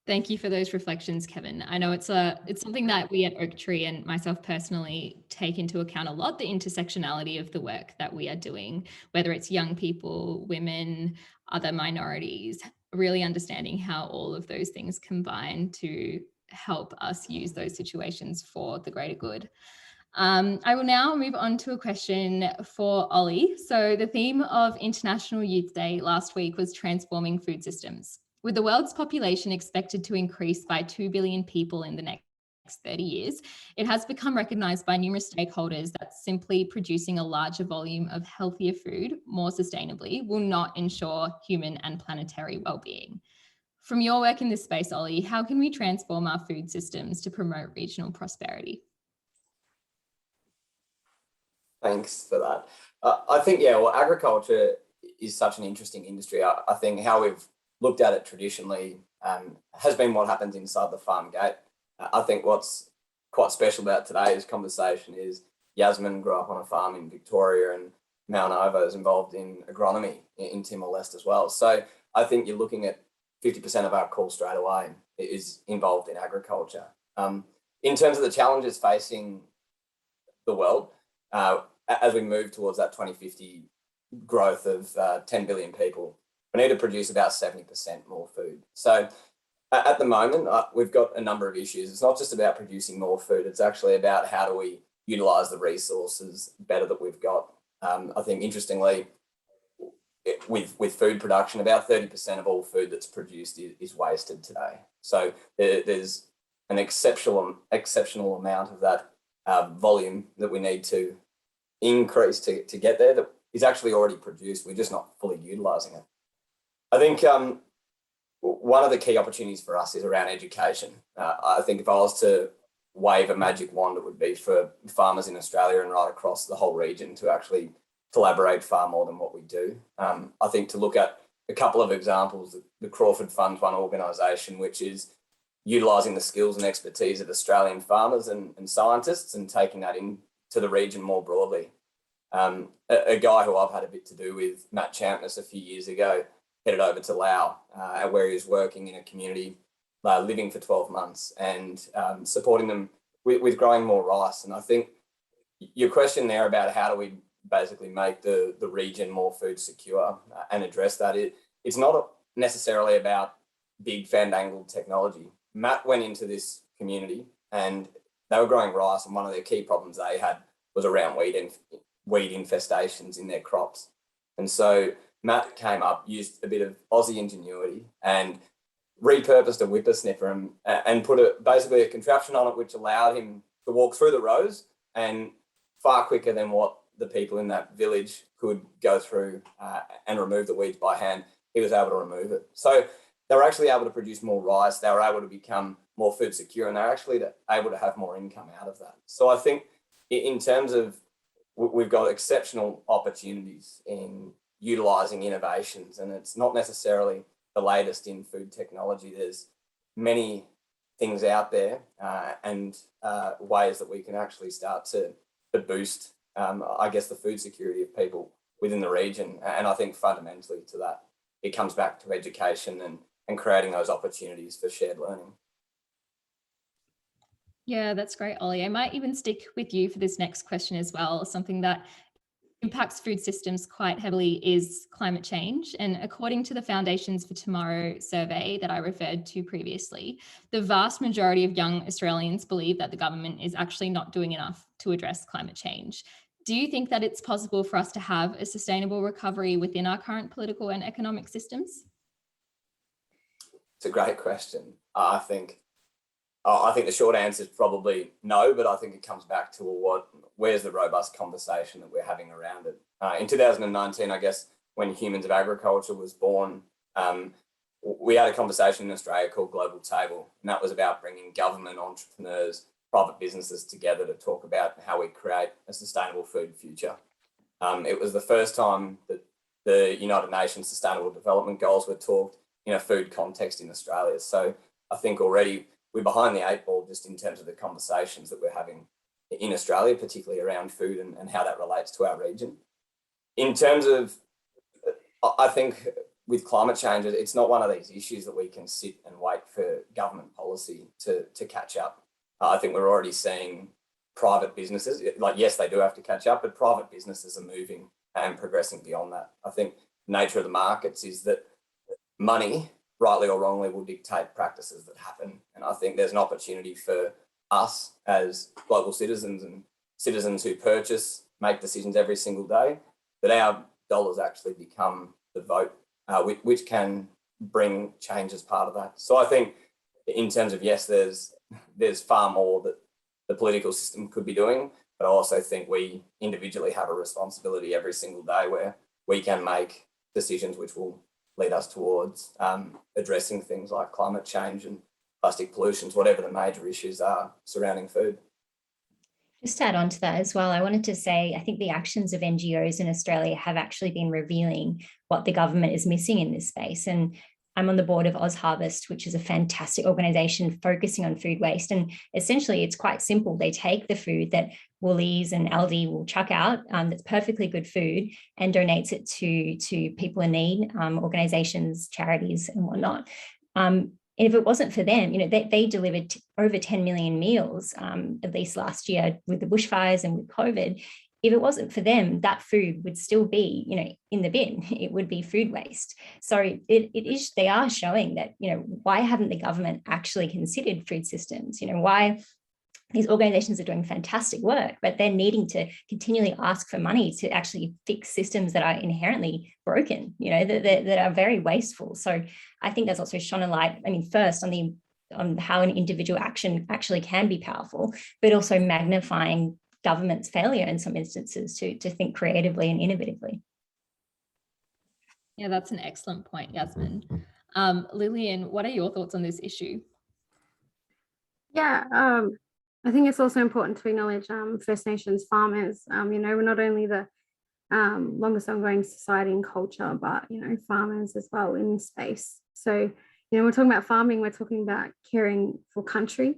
Thank you for those reflections, Kevin. I know it's something that we at Oaktree and myself personally take into account a lot, the intersectionality of the work that we are doing, whether it's young people, women, other minorities, really understanding how all of those things combine to help us use those situations for the greater good. I will now move on to a question for Ollie. So the theme of International Youth Day last week was transforming food systems. With the world's population expected to increase by 2 billion people in the next 30 years, it has become recognised by numerous stakeholders that simply producing a larger volume of healthier food more sustainably will not ensure human and planetary well-being. From your work in this space, Ollie, how can we transform our food systems to promote regional prosperity? Thanks for that. I think, agriculture is such an interesting industry. I think how we've looked at it traditionally has been what happens inside the farm gate. I think what's quite special about today's conversation is Yasmin grew up on a farm in Victoria and Mount Ovo is involved in agronomy in Timor-Leste as well. So I think you're looking at 50% of our call straight away is involved in agriculture. In terms of the challenges facing the world, as we move towards that 2050 growth of 10 billion people, we need to produce about 70% more food. So at the moment, we've got a number of issues. It's not just about producing more food. It's actually about how do we utilise the resources better that we've got. I think, interestingly, with food production, about 30% of all food that's produced is wasted today. So there's an exceptional amount of that volume that we need to increase to get there that is actually already produced. We're just not fully utilising it. I think one of the key opportunities for us is around education. I think if I was to wave a magic wand, it would be for farmers in Australia and right across the whole region to actually collaborate far more than what we do. I think to look at a couple of examples, the Crawford Fund's one organisation, which is utilising the skills and expertise of Australian farmers and scientists and taking that into the region more broadly. A guy who I've had a bit to do with, Matt Champness, a few years ago, headed over to Laos, where he was working in a community, living for 12 months and supporting them with growing more rice. And I think your question there about how do we basically make the region more food secure and address that, it's not necessarily about big fandangled technology. Matt went into this community and they were growing rice, and one of their key problems they had was around weed infestations in their crops. And so Matt came up, used a bit of Aussie ingenuity and repurposed a whippersnipper and put basically a contraption on it which allowed him to walk through the rows, and far quicker than what the people in that village could go through and remove the weeds by hand, he was able to remove it. So they were actually able to produce more rice, they were able to become more food secure, and they're actually able to have more income out of that. So I think in terms of, we've got exceptional opportunities in utilising innovations, and it's not necessarily the latest in food technology. There's many things out there and ways that we can actually start to boost I guess, the food security of people within the region. And I think fundamentally to that, it comes back to education and creating those opportunities for shared learning. Yeah, that's great, Ollie. I might even stick with you for this next question as well. Something that impacts food systems quite heavily is climate change. And according to the Foundations for Tomorrow survey that I referred to previously, the vast majority of young Australians believe that the government is actually not doing enough to address climate change. Do you think that it's possible for us to have a sustainable recovery within our current political and economic systems? It's a great question. I think the short answer is probably no, but I think it comes back to where's the robust conversation that we're having around it. In 2019, I guess, when Humans of Agriculture was born, we had a conversation in Australia called Global Table, and that was about bringing government, entrepreneurs, private businesses together to talk about how we create a sustainable food future. It was the first time that the United Nations Sustainable Development Goals were talked in a food context in Australia. So I think already we're behind the eight ball just in terms of the conversations that we're having in Australia, particularly around food and how that relates to our region. In terms of, I think with climate change, it's not one of these issues that we can sit and wait for government policy to catch up. I think we're already seeing private businesses, like, yes, they do have to catch up, but private businesses are moving and progressing beyond that. I think the nature of the markets is that money, rightly or wrongly, will dictate practices that happen. And I think there's an opportunity for us as global citizens and citizens who purchase, make decisions every single day, that our dollars actually become the vote, which can bring change as part of that. So I think in terms of, yes, there's far more that the political system could be doing, but I also think we individually have a responsibility every single day where we can make decisions which will lead us towards addressing things like climate change and plastic pollutions, whatever the major issues are surrounding food. Just to add on to that as well, I wanted to say, I think the actions of NGOs in Australia have actually been revealing what the government is missing in this space. And I'm on the board of OzHarvest, which is a fantastic organisation focusing on food waste. And essentially, it's quite simple. They take the food that Woolies and Aldi will chuck out, that's perfectly good food, and donates it to people in need, organisations, charities, and whatnot. And if it wasn't for them, they delivered over 10 million meals, at least last year with the bushfires and with COVID. If it wasn't for them, that food would still be, in the bin. It would be food waste. So they are showing that, why haven't the government actually considered food systems? Why these organizations are doing fantastic work, but they're needing to continually ask for money to actually fix systems that are inherently broken, that are very wasteful. So I think that's also shone a light, first on how an individual action actually can be powerful, but also magnifying government's failure in some instances to think creatively and innovatively. Yeah, that's an excellent point, Yasmin. Lillian, what are your thoughts on this issue? Yeah, I think it's also important to acknowledge First Nations farmers. We're not only the longest ongoing society and culture, but, farmers as well in this space. So, we're talking about farming, we're talking about caring for country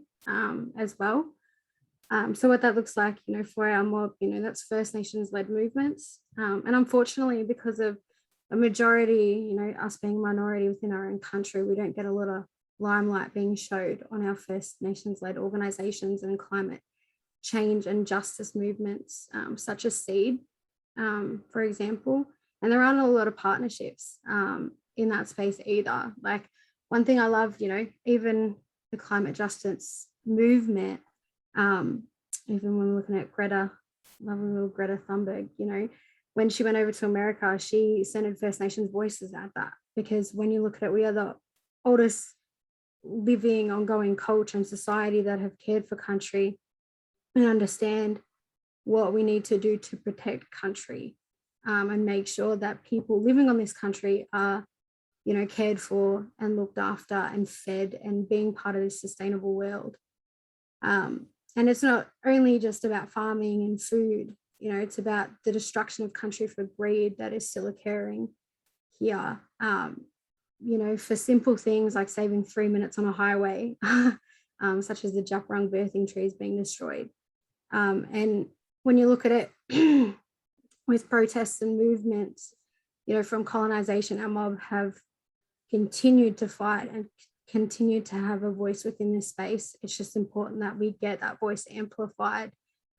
as well. So what that looks like, for our mob, that's First Nations led movements. And unfortunately, because of a majority, us being minority within our own country, we don't get a lot of limelight being showed on our First Nations led organisations and climate change and justice movements, such as SEED, for example. And there aren't a lot of partnerships in that space either. Like, one thing I love, even the climate justice movement, even when we're looking at Greta, lovely little Greta Thunberg, when she went over to America, she centered First Nations voices at that, because when you look at it, we are the oldest living ongoing culture and society that have cared for country and understand what we need to do to protect country, and make sure that people living on this country are, cared for and looked after and fed and being part of this sustainable world. And it's not only just about farming and food, it's about the destruction of country for greed that is still occurring here. For simple things like saving 3 minutes on a highway, such as the Djab Wurrung birthing trees being destroyed. And when you look at it with protests and movements, you know, from colonization, our mob have continued to fight and continue to have a voice within this space. It's just important that we get that voice amplified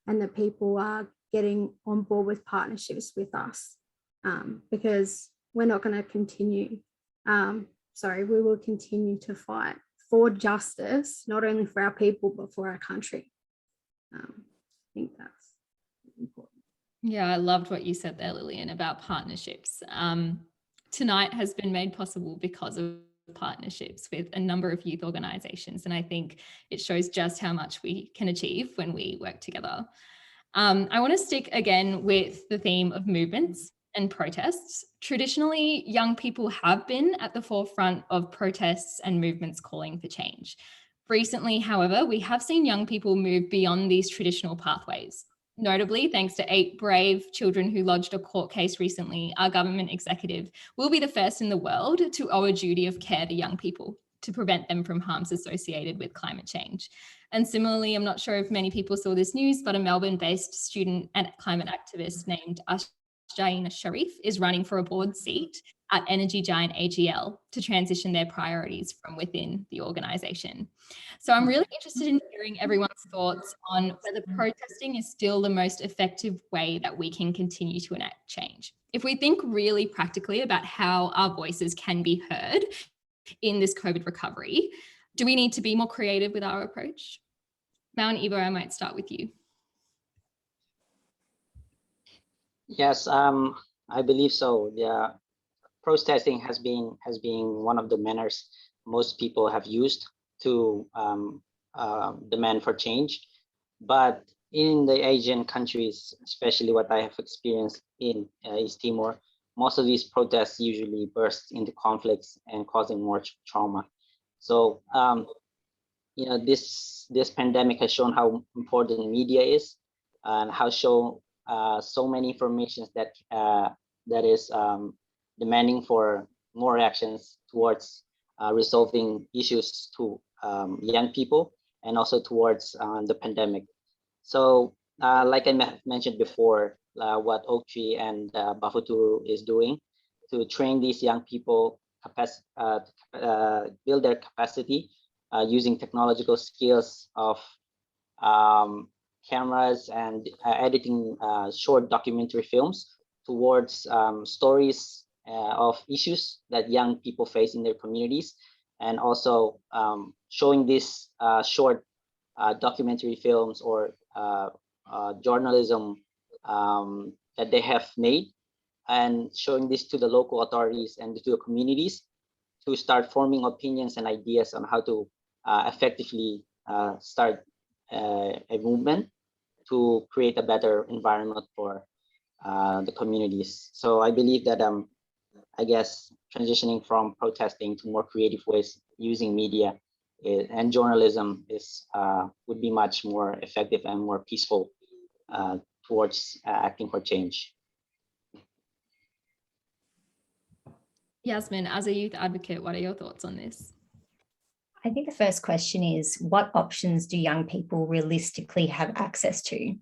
and that people are getting on board with partnerships with us, because we're not going to continue. We will continue to fight for justice, not only for our people, but for our country. I think that's important. Yeah, I loved what you said there, Lillian, about partnerships. Tonight has been made possible because of partnerships with a number of youth organisations, and I think it shows just how much we can achieve when we work together. I want to stick again with the theme of movements and protests. Traditionally, young people have been at the forefront of protests and movements calling for change. Recently, however, we have seen young people move beyond these traditional pathways. Notably, thanks to 8 brave children who lodged a court case recently, our government executive will be the first in the world to owe a duty of care to young people to prevent them from harms associated with climate change. And similarly, I'm not sure if many people saw this news, but a Melbourne-based student and climate activist named Ashjaina Sharif is running for a board seat at energy giant AGL to transition their priorities from within the organisation. So I'm really interested in hearing everyone's thoughts on whether protesting is still the most effective way that we can continue to enact change. If we think really practically about how our voices can be heard in this COVID recovery, do we need to be more creative with our approach? Mao and Ivo, I might start with you. Yes, I believe so. Yeah, protesting has been one of the manners most people have used to demand for change. But in the Asian countries, especially what I have experienced in East Timor, most of these protests usually burst into conflicts and causing more trauma. So, this pandemic has shown how important media is, and how so many informations that is demanding for more actions towards resolving issues to young people and also towards the pandemic. So, like I mentioned before, what Oaktree and Bafuturu is doing to train these young people, build their capacity using technological skills of cameras and editing short documentary films towards stories of issues that young people face in their communities, and also showing these short documentary films or journalism that they have made, and showing this to the local authorities and to the communities to start forming opinions and ideas on how to effectively start a movement to create a better environment for the communities. So I believe that I guess transitioning from protesting to more creative ways using media and journalism would be much more effective and more peaceful towards acting for change. Yasmin, as a youth advocate, what are your thoughts on this? I think the first question is, what options do young people realistically have access to?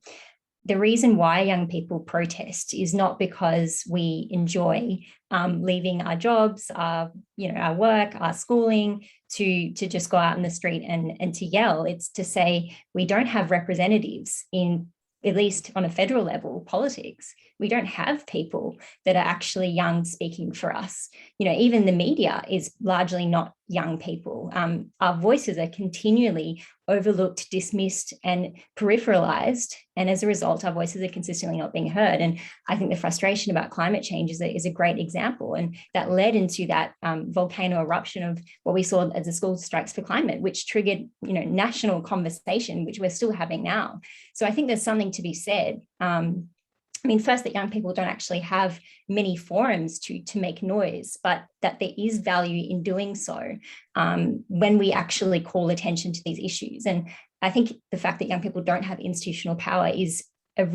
The reason why young people protest is not because we enjoy leaving our jobs, our work, our schooling, to just go out in the street and to yell. It's to say we don't have representatives in, at least on a federal level, politics. We don't have people that are actually young speaking for us. Even the media is largely not young people. Our voices are continually overlooked, dismissed, and peripheralized. And as a result, our voices are consistently not being heard. And I think the frustration about climate change is a great example. And that led into that volcano eruption of what we saw as the school strikes for climate, which triggered, national conversation, which we're still having now. So I think there's something to be said. First, that young people don't actually have many forums to make noise, but that there is value in doing so when we actually call attention to these issues. And I think the fact that young people don't have institutional power is a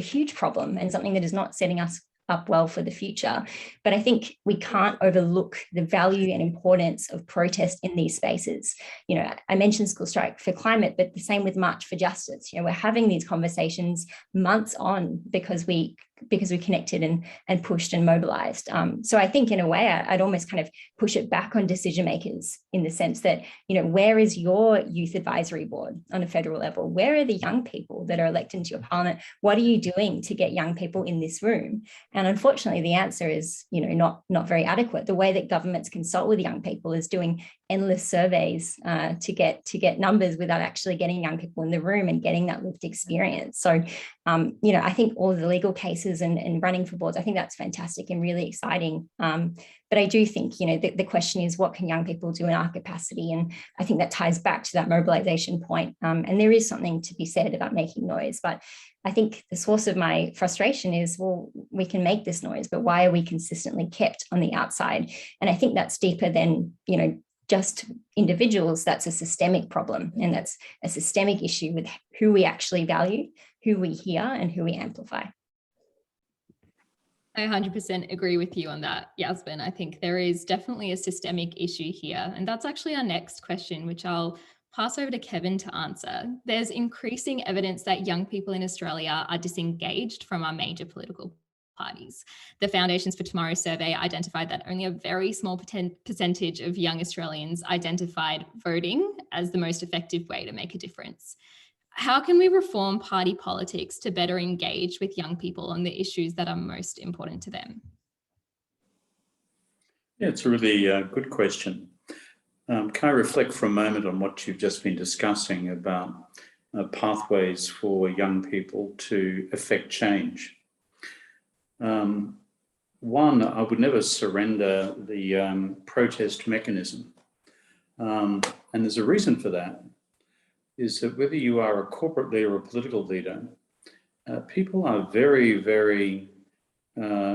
huge problem, and something that is not setting us up well for the future. But I think we can't overlook the value and importance of protest in these spaces. You know, I mentioned School Strike for Climate, but the same with March for Justice. You know, we're having these conversations months on because we connected and pushed and mobilized. So I think in a way, I'd almost kind of push it back on decision makers in the sense that, you know, where is your youth advisory board on a federal level? Where are the young people that are elected into your parliament? What are you doing to get young people in this room? And unfortunately, the answer is, you know, not very adequate. The way that governments consult with young people is doing endless surveys to get numbers without actually getting young people in the room and getting that lived experience. So, you know, I think all the legal cases and running for boards, I think that's fantastic and really exciting. But I do think, you know, the question is, what can young people do in our capacity? And I think that ties back to that mobilization point. And there is something to be said about making noise, but I think the source of my frustration is, well, we can make this noise, but why are we consistently kept on the outside? And I think that's deeper than, you know, just individuals. That's a systemic problem, and that's a systemic issue with who we actually value, who we hear, and who we amplify. I 100% agree with you on that, Yasmin. I think there is definitely a systemic issue here. And that's actually our next question, which I'll pass over to Kevin to answer. There's increasing evidence that young people in Australia are disengaged from our major political parties. The Foundations for Tomorrow survey identified that only a very small percentage of young Australians identified voting as the most effective way to make a difference. How can we reform party politics to better engage with young people on the issues that are most important to them? Yeah, it's a really good question. Can I reflect for a moment on what you've just been discussing about pathways for young people to effect change? One, I would never surrender the protest mechanism. And there's a reason for that, is that whether you are a corporate leader or a political leader, people are very, very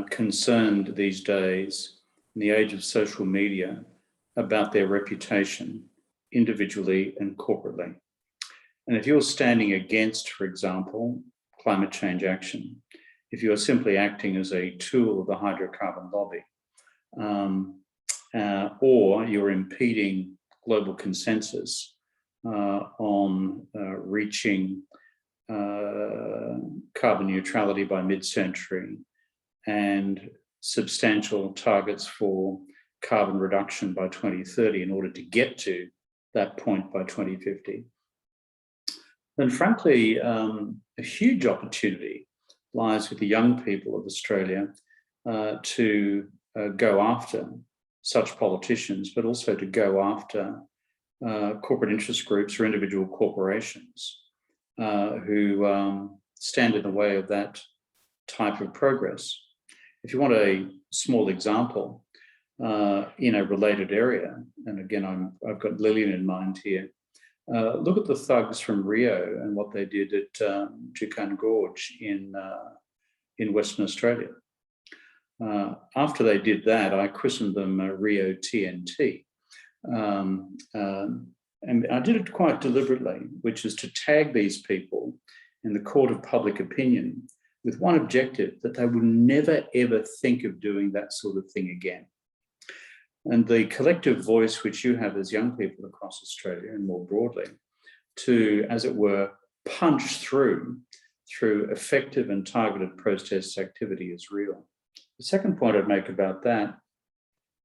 concerned these days in the age of social media about their reputation individually and corporately. And if you're standing against, for example, climate change action, if you're simply acting as a tool of the hydrocarbon lobby, or you're impeding global consensus on reaching carbon neutrality by mid-century and substantial targets for carbon reduction by 2030 in order to get to that point by 2050, then frankly, a huge opportunity lies with the young people of Australia to go after such politicians, but also to go after corporate interest groups or individual corporations who stand in the way of that type of progress. If you want a small example in a related area, and again, I've got Lillian in mind here, look at the thugs from Rio and what they did at Juukan Gorge in Western Australia. After they did that, I christened them Rio TNT. And I did it quite deliberately, which is to tag these people in the court of public opinion with one objective, that they would never, ever think of doing that sort of thing again. And the collective voice which you have as young people across Australia and more broadly to, as it were, punch through effective and targeted protest activity is real. The second point I'd make about that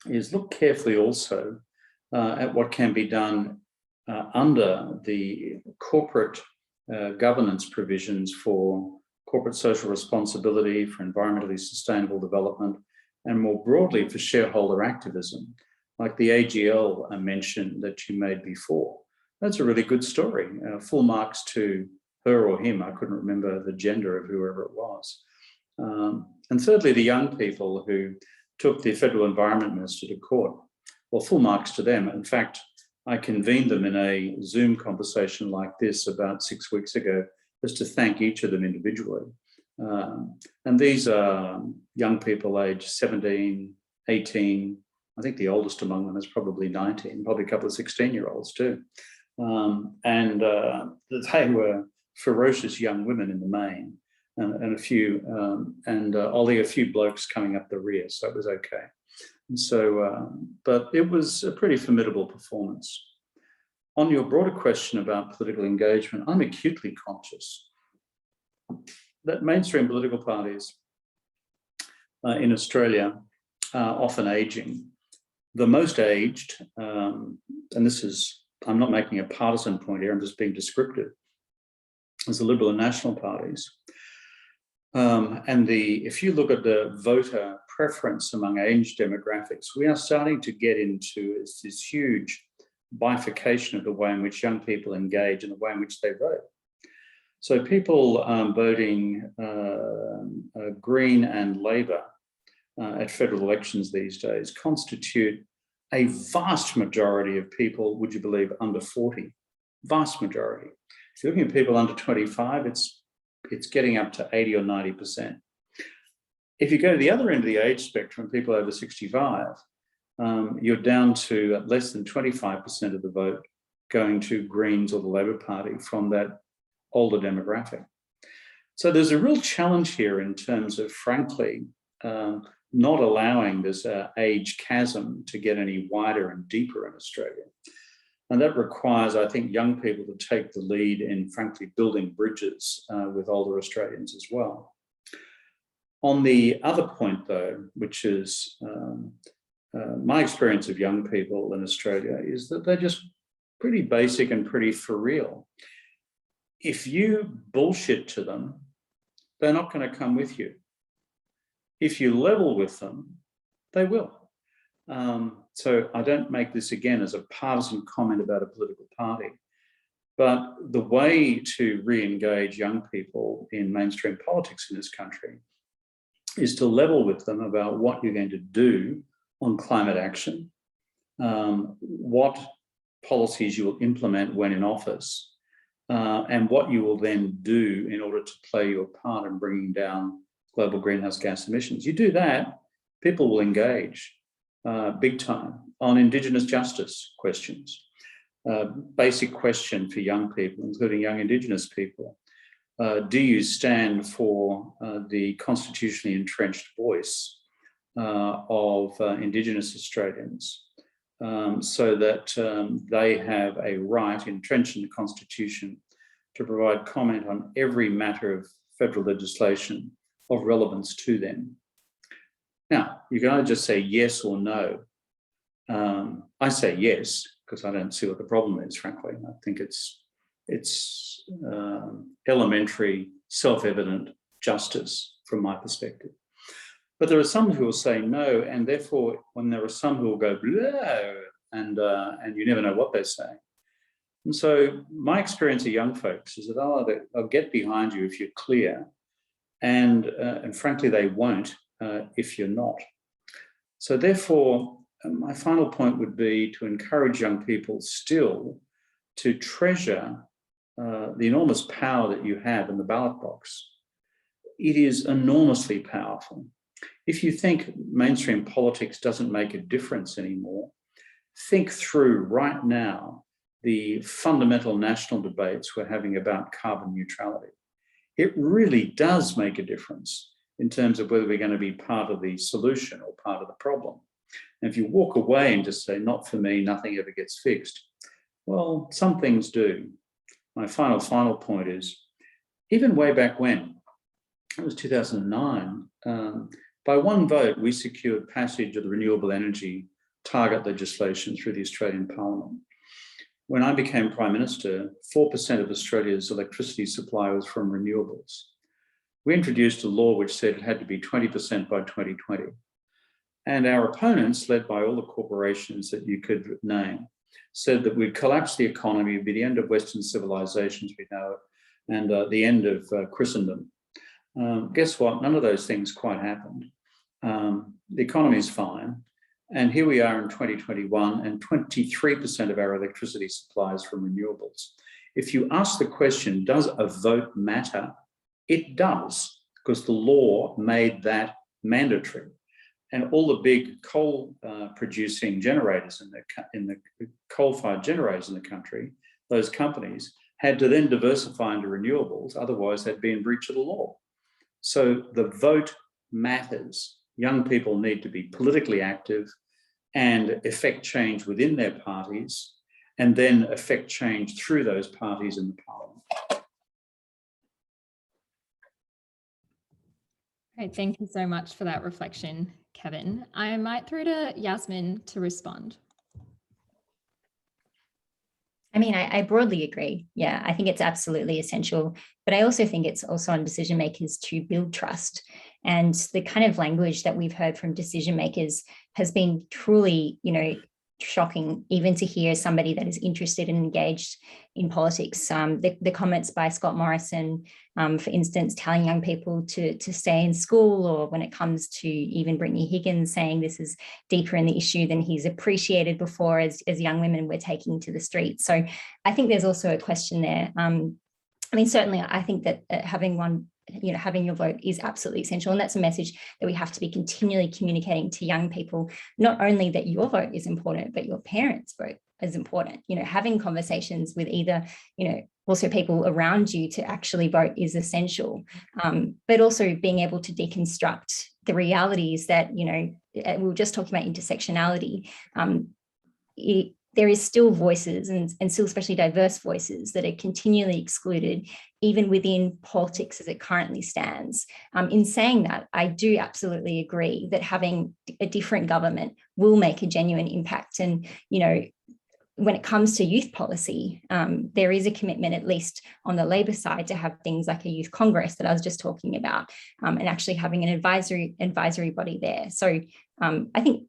is look carefully also at what can be done under the corporate governance provisions for corporate social responsibility, for environmentally sustainable development, and more broadly for shareholder activism, like the AGL mention that you made before. That's a really good story. Full marks to her or him. I couldn't remember the gender of whoever it was. And thirdly, the young people who took the Federal Environment Minister to court. Well, full marks to them. In fact, I convened them in a Zoom conversation like this about 6 weeks ago, just to thank each of them individually. And these are young people aged 17, 18. I think the oldest among them is probably 19, probably a couple of 16-year-olds too. And they were ferocious young women in the main. and a few, Ollie, a few blokes coming up the rear, so it was okay. And so, but it was a pretty formidable performance. On your broader question about political engagement, I'm acutely conscious that mainstream political parties in Australia are often aging. The most aged, and this is, I'm not making a partisan point here, I'm just being descriptive, is the Liberal and National parties. If you look at the voter preference among age demographics, we are starting to get into this huge bifurcation of the way in which young people engage and the way in which they vote. So people voting Green and Labor at federal elections these days constitute a vast majority of people, would you believe, under 40, vast majority. If you're looking at people under 25, it's getting up to 80 or 90%. If you go to the other end of the age spectrum, people over 65, you're down to less than 25% of the vote going to Greens or the Labor Party from that older demographic. So there's a real challenge here in terms of, frankly, not allowing this age chasm to get any wider and deeper in Australia. And that requires, I think, young people to take the lead in, frankly, building bridges with older Australians as well. On the other point, though, which is my experience of young people in Australia, is that they're just pretty basic and pretty for real. If you bullshit to them, they're not going to come with you. If you level with them, they will. So I don't make this again as a partisan comment about a political party, but the way to re-engage young people in mainstream politics in this country is to level with them about what you're going to do on climate action, what policies you will implement when in office, and what you will then do in order to play your part in bringing down global greenhouse gas emissions. You do that, people will engage big time on Indigenous justice questions. Basic question for young people, including young Indigenous people. Do you stand for the constitutionally entrenched voice of Indigenous Australians so that they have a right entrenched in the Constitution to provide comment on every matter of federal legislation of relevance to them? Now, you can either just say yes or no. I say yes, because I don't see what the problem is, frankly. I think it's elementary, self-evident justice from my perspective. But there are some who will say no, and therefore, when there are some who will go blah, and you never know what they're saying. And so my experience of young folks is that they'll get behind you if you're clear, and frankly, they won't if you're not. So therefore, my final point would be to encourage young people still to treasure the enormous power that you have in the ballot box. It is enormously powerful. If you think mainstream politics doesn't make a difference anymore, think through right now the fundamental national debates we're having about carbon neutrality. It really does make a difference in terms of whether we're going to be part of the solution or part of the problem. And if you walk away and just say, not for me, nothing ever gets fixed, well, some things do. My final point is, even way back when, it was 2009, by one vote, we secured passage of the renewable energy target legislation through the Australian Parliament. When I became Prime Minister, 4% of Australia's electricity supply was from renewables. We introduced a law which said it had to be 20% by 2020. And our opponents, led by all the corporations that you could name, said that we'd collapse the economy, it'd be the end of Western civilizations we know it, and the end of Christendom. Guess what? None of those things quite happened. The economy is fine. And here we are in 2021, and 23% of our electricity supply is from renewables. If you ask the question, does a vote matter? It does, because the law made that mandatory. And all the big coal producing generators in the coal-fired generators in the country, those companies had to then diversify into renewables, otherwise they'd be in breach of the law. So the vote matters. Young people need to be politically active and effect change within their parties, and then effect change through those parties in the parliament. Great, thank you so much for that reflection, Kevin. I might throw to Yasmin to respond. I mean, I broadly agree. Yeah, I think it's absolutely essential. But I also think it's also on decision makers to build trust. And the kind of language that we've heard from decision makers has been truly, shocking, even to hear somebody that is interested and engaged in politics. The comments by Scott Morrison, for instance, telling young people to stay in school, or when it comes to even Brittany Higgins saying this is deeper in the issue than he's appreciated before as young women we're taking to the streets. So I think there's also a question there. I mean, certainly I think that having your vote is absolutely essential. And that's a message that we have to be continually communicating to young people, not only that your vote is important, but your parents' vote is important. Having conversations with either, also people around you to actually vote is essential. But also being able to deconstruct the realities that, we were just talking about intersectionality. There is still voices and still especially diverse voices that are continually excluded, even within politics as it currently stands. In saying that, I do absolutely agree that having a different government will make a genuine impact. And, when it comes to youth policy, there is a commitment, at least on the Labor side, to have things like a youth Congress that I was just talking about, and actually having an advisory body there. So I think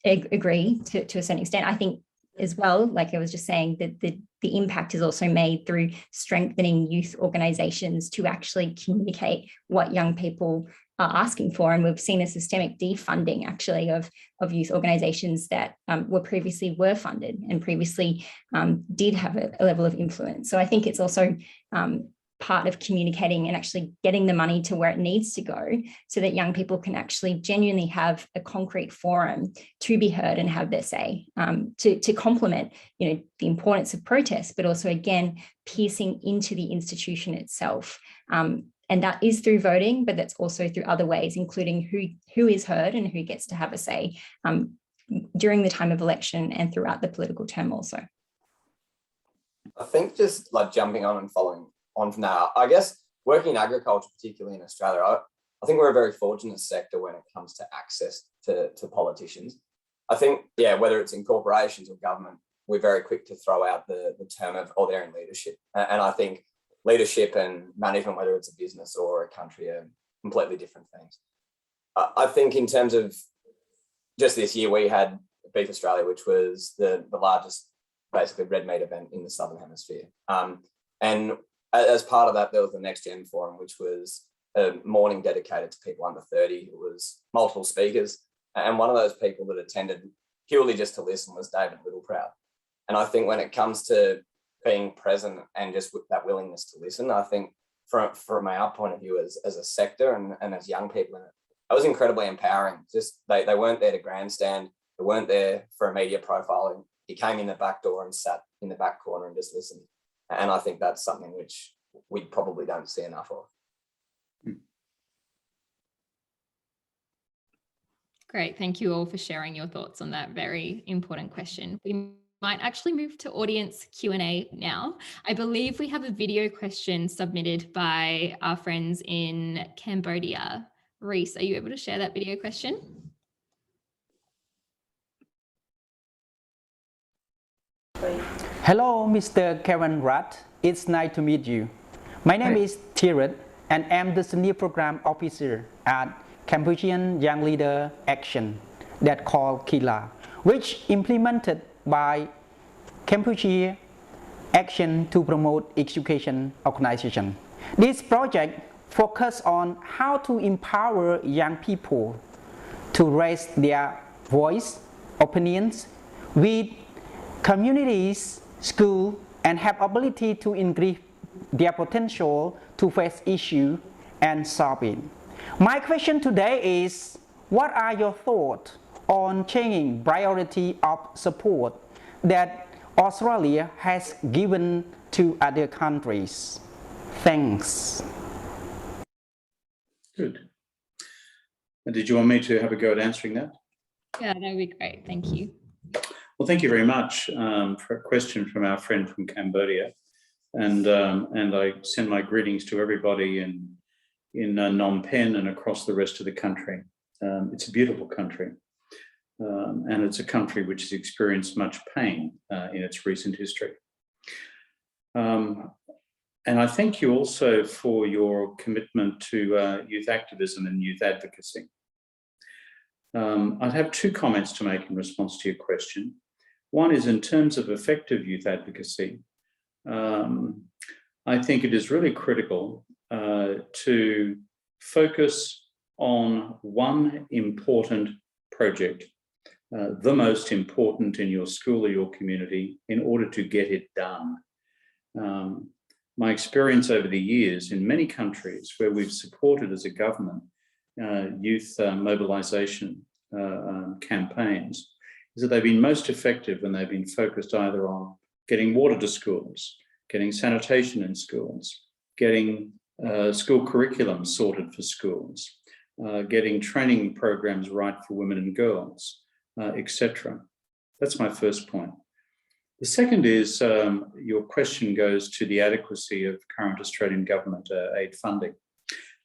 I agree to a certain extent. I think as well, like I was just saying, that the impact is also made through strengthening youth organisations to actually communicate what young people are asking for. And we've seen a systemic defunding actually of youth organisations that were funded and previously did have a level of influence. So I think it's also part of communicating and actually getting the money to where it needs to go, so that young people can actually genuinely have a concrete forum to be heard and have their say, to complement, the importance of protest, but also again piercing into the institution itself. And that is through voting, but that's also through other ways, including who is heard and who gets to have a say during the time of election and throughout the political term also. I think just like jumping on and following on from that, I guess working in agriculture, particularly in Australia, I think we're a very fortunate sector when it comes to access to politicians. I think, whether it's in corporations or government, we're very quick to throw out the term of, they're in leadership. And I think leadership and management, whether it's a business or a country, are completely different things. I think in terms of just this year, we had Beef Australia, which was the largest, basically, red meat event in the Southern Hemisphere. And as part of that, there was the Next Gen Forum, which was a morning dedicated to people under 30. It was multiple speakers. And one of those people that attended purely just to listen was David Littleproud. And I think when it comes to being present and just with that willingness to listen, I think from our point of view as a sector and as young people in it, that was incredibly empowering. Just they weren't there to grandstand. They weren't there for a media profiling. He came in the back door and sat in the back corner and just listened. And I think that's something which we probably don't see enough of. Great. Thank you all for sharing your thoughts on that very important question. We might actually move to audience Q&A now. I believe we have a video question submitted by our friends in Cambodia. Reese, are you able to share that video question? Hello, Mr. Kevin Rudd. It's nice to meet you. My name is Thirit, and I'm the Senior Program Officer at Cambodian Young Leader Action, that called KILA, which implemented by Cambodia Action to Promote Education Organization. This project focuses on how to empower young people to raise their voice, opinions with communities, schools, and have ability to increase their potential to face issues and solve it. My question today is, what are your thoughts on changing priority of support that Australia has given to other countries? Thanks. Good. And did you want me to have a go at answering that? Yeah, that would be great. Thank you. Well, thank you very much for a question from our friend from Cambodia. And I send my greetings to everybody in Phnom Penh and across the rest of the country. It's a beautiful country. And it's a country which has experienced much pain in its recent history. And I thank you also for your commitment to youth activism and youth advocacy. I'd have two comments to make in response to your question. One is in terms of effective youth advocacy. I think it is really critical to focus on one important project, the most important in your school or your community, in order to get it done. My experience over the years in many countries where we've supported as a government youth mobilisation campaigns is that they've been most effective when they've been focused either on getting water to schools, getting sanitation in schools, getting school curriculum sorted for schools, getting training programs right for women and girls, etc. That's my first point. The second is your question goes to the adequacy of current Australian government aid funding.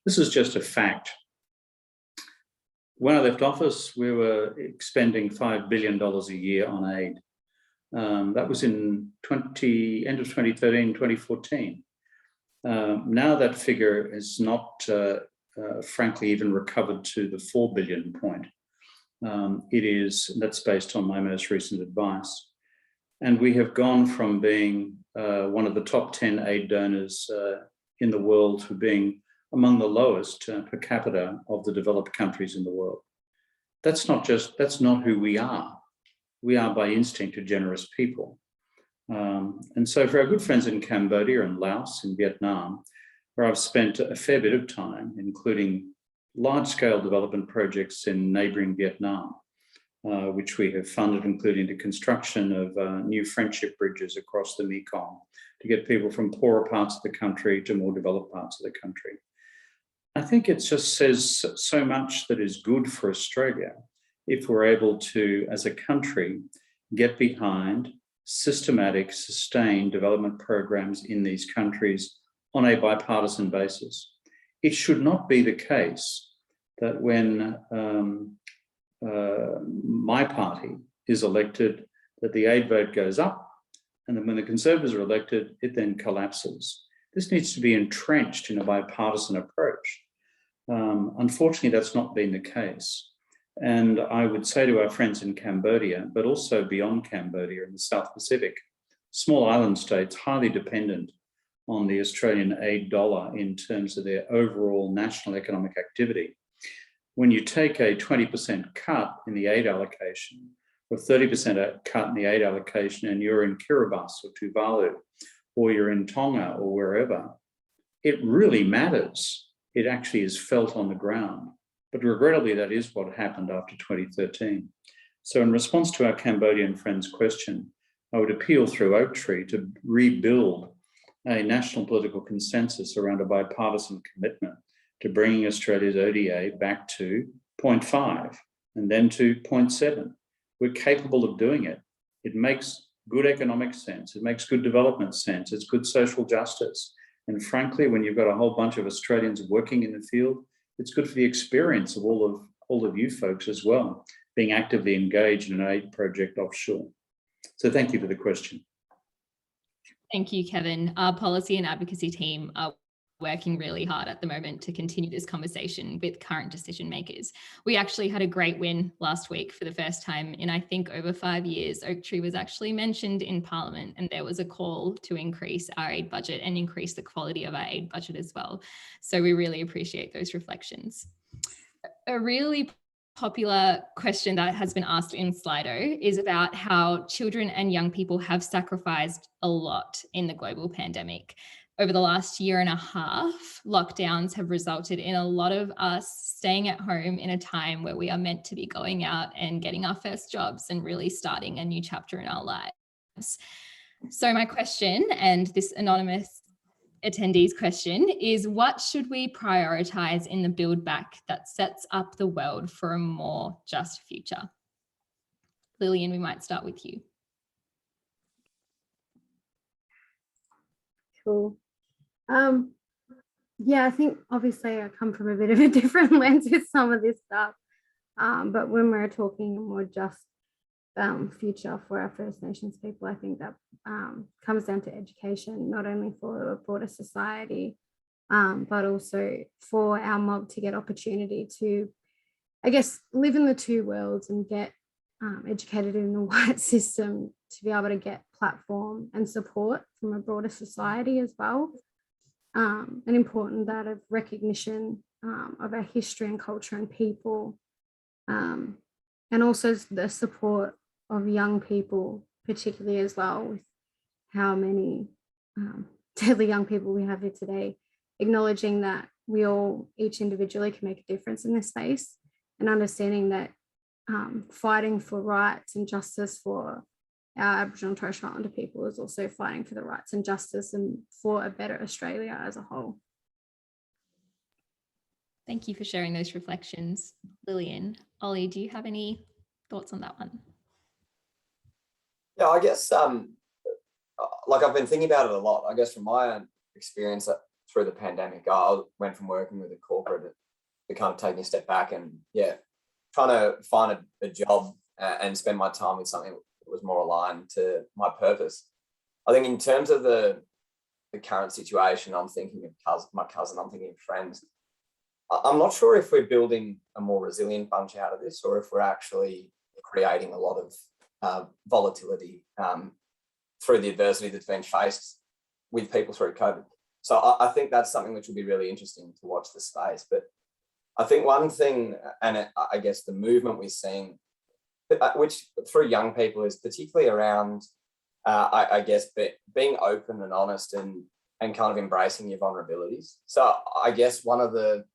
This is just a fact. When I left office, we were expending $5 billion a year on aid. That was in end of 2013, 2014. Now that figure is not, frankly, even recovered to the 4 billion point. That's based on my most recent advice. And we have gone from being one of the top 10 aid donors in the world to being among the lowest per capita of the developed countries in the world. That's not who we are. We are by instinct a generous people. And so for our good friends in Cambodia and Laos and Vietnam, where I've spent a fair bit of time, including large-scale development projects in neighbouring Vietnam, which we have funded, including the construction of new friendship bridges across the Mekong to get people from poorer parts of the country to more developed parts of the country. I think it just says so much that is good for Australia if we're able to, as a country, get behind systematic, sustained development programs in these countries on a bipartisan basis. It should not be the case that when my party is elected, that the aid vote goes up, and then when the Conservatives are elected, it then collapses. This needs to be entrenched in a bipartisan approach. Unfortunately, that's not been the case. And I would say to our friends in Cambodia, but also beyond Cambodia in the South Pacific, small island states highly dependent on the Australian aid dollar in terms of their overall national economic activity. When you take a 20% cut in the aid allocation, or 30% cut in the aid allocation, and you're in Kiribati or Tuvalu, or you're in Tonga or wherever, it really matters. It actually is felt on the ground. But regrettably, that is what happened after 2013. So in response to our Cambodian friend's question, I would appeal through Oaktree to rebuild a national political consensus around a bipartisan commitment to bringing Australia's ODA back to 0.5 and then to 0.7. We're capable of doing it. It makes good economic sense. It makes good development sense. It's good social justice. And frankly, when you've got a whole bunch of Australians working in the field, it's good for the experience of all of you folks as well, being actively engaged in an aid project offshore. So thank you for the question. Thank you, Kevin. Our policy and advocacy team are working really hard at the moment to continue this conversation with current decision makers. We actually had a great win last week for the first time in, I think, over 5 years. Oaktree was actually mentioned in Parliament, and there was a call to increase our aid budget and increase the quality of our aid budget as well. So we really appreciate those reflections. A really popular question that has been asked in Slido is about how children and young people have sacrificed a lot in the global pandemic. Over the last year and a half, lockdowns have resulted in a lot of us staying at home in a time where we are meant to be going out and getting our first jobs and really starting a new chapter in our lives. So my question, and this anonymous attendees' question is, what should we prioritise in the build back that sets up the world for a more just future? Lillian, we might start with you. Cool. Yeah, I think obviously I come from a bit of a different lens with some of this stuff. But when we're talking a more just future for our First Nations people, I think that comes down to education, not only for a broader society, but also for our mob to get opportunity to, I guess, live in the two worlds and get educated in the white system to be able to get platform and support from a broader society as well. And important that of recognition of our history and culture and people, and also the support of young people, particularly as well, with how many deadly young people we have here today, acknowledging that we all, each individually, can make a difference in this space, and understanding that fighting for rights and justice for our Aboriginal and Torres Strait Islander people is also fighting for the rights and justice and for a better Australia as a whole. Thank you for sharing those reflections, Lillian. Ollie, do you have any thoughts on that one? Yeah, I guess like I've been thinking about it a lot. I guess from my own experience through the pandemic, I went from working with a corporate to kind of taking a step back and trying to find a job and spend my time with something that was more aligned to my purpose. I think in terms of the current situation, I'm thinking of my cousin, I'm thinking of friends. I'm not sure if we're building a more resilient bunch out of this, or if we're actually creating a lot of volatility through the adversity that's been faced with people through COVID. So I think that's something which will be really interesting to watch the space. But I think one thing, and I guess the movement we're seeing, which through young people, is particularly around, I guess, being open and honest and kind of embracing your vulnerabilities. So I guess one of the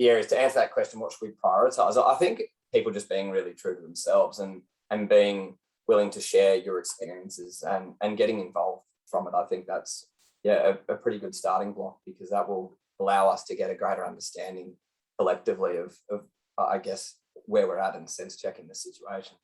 areas to answer that question, what should we prioritize? I think people just being really true to themselves and being willing to share your experiences and getting involved from it. I think that's a pretty good starting block, because that will allow us to get a greater understanding collectively of I guess, where we're at and sense checking the situation.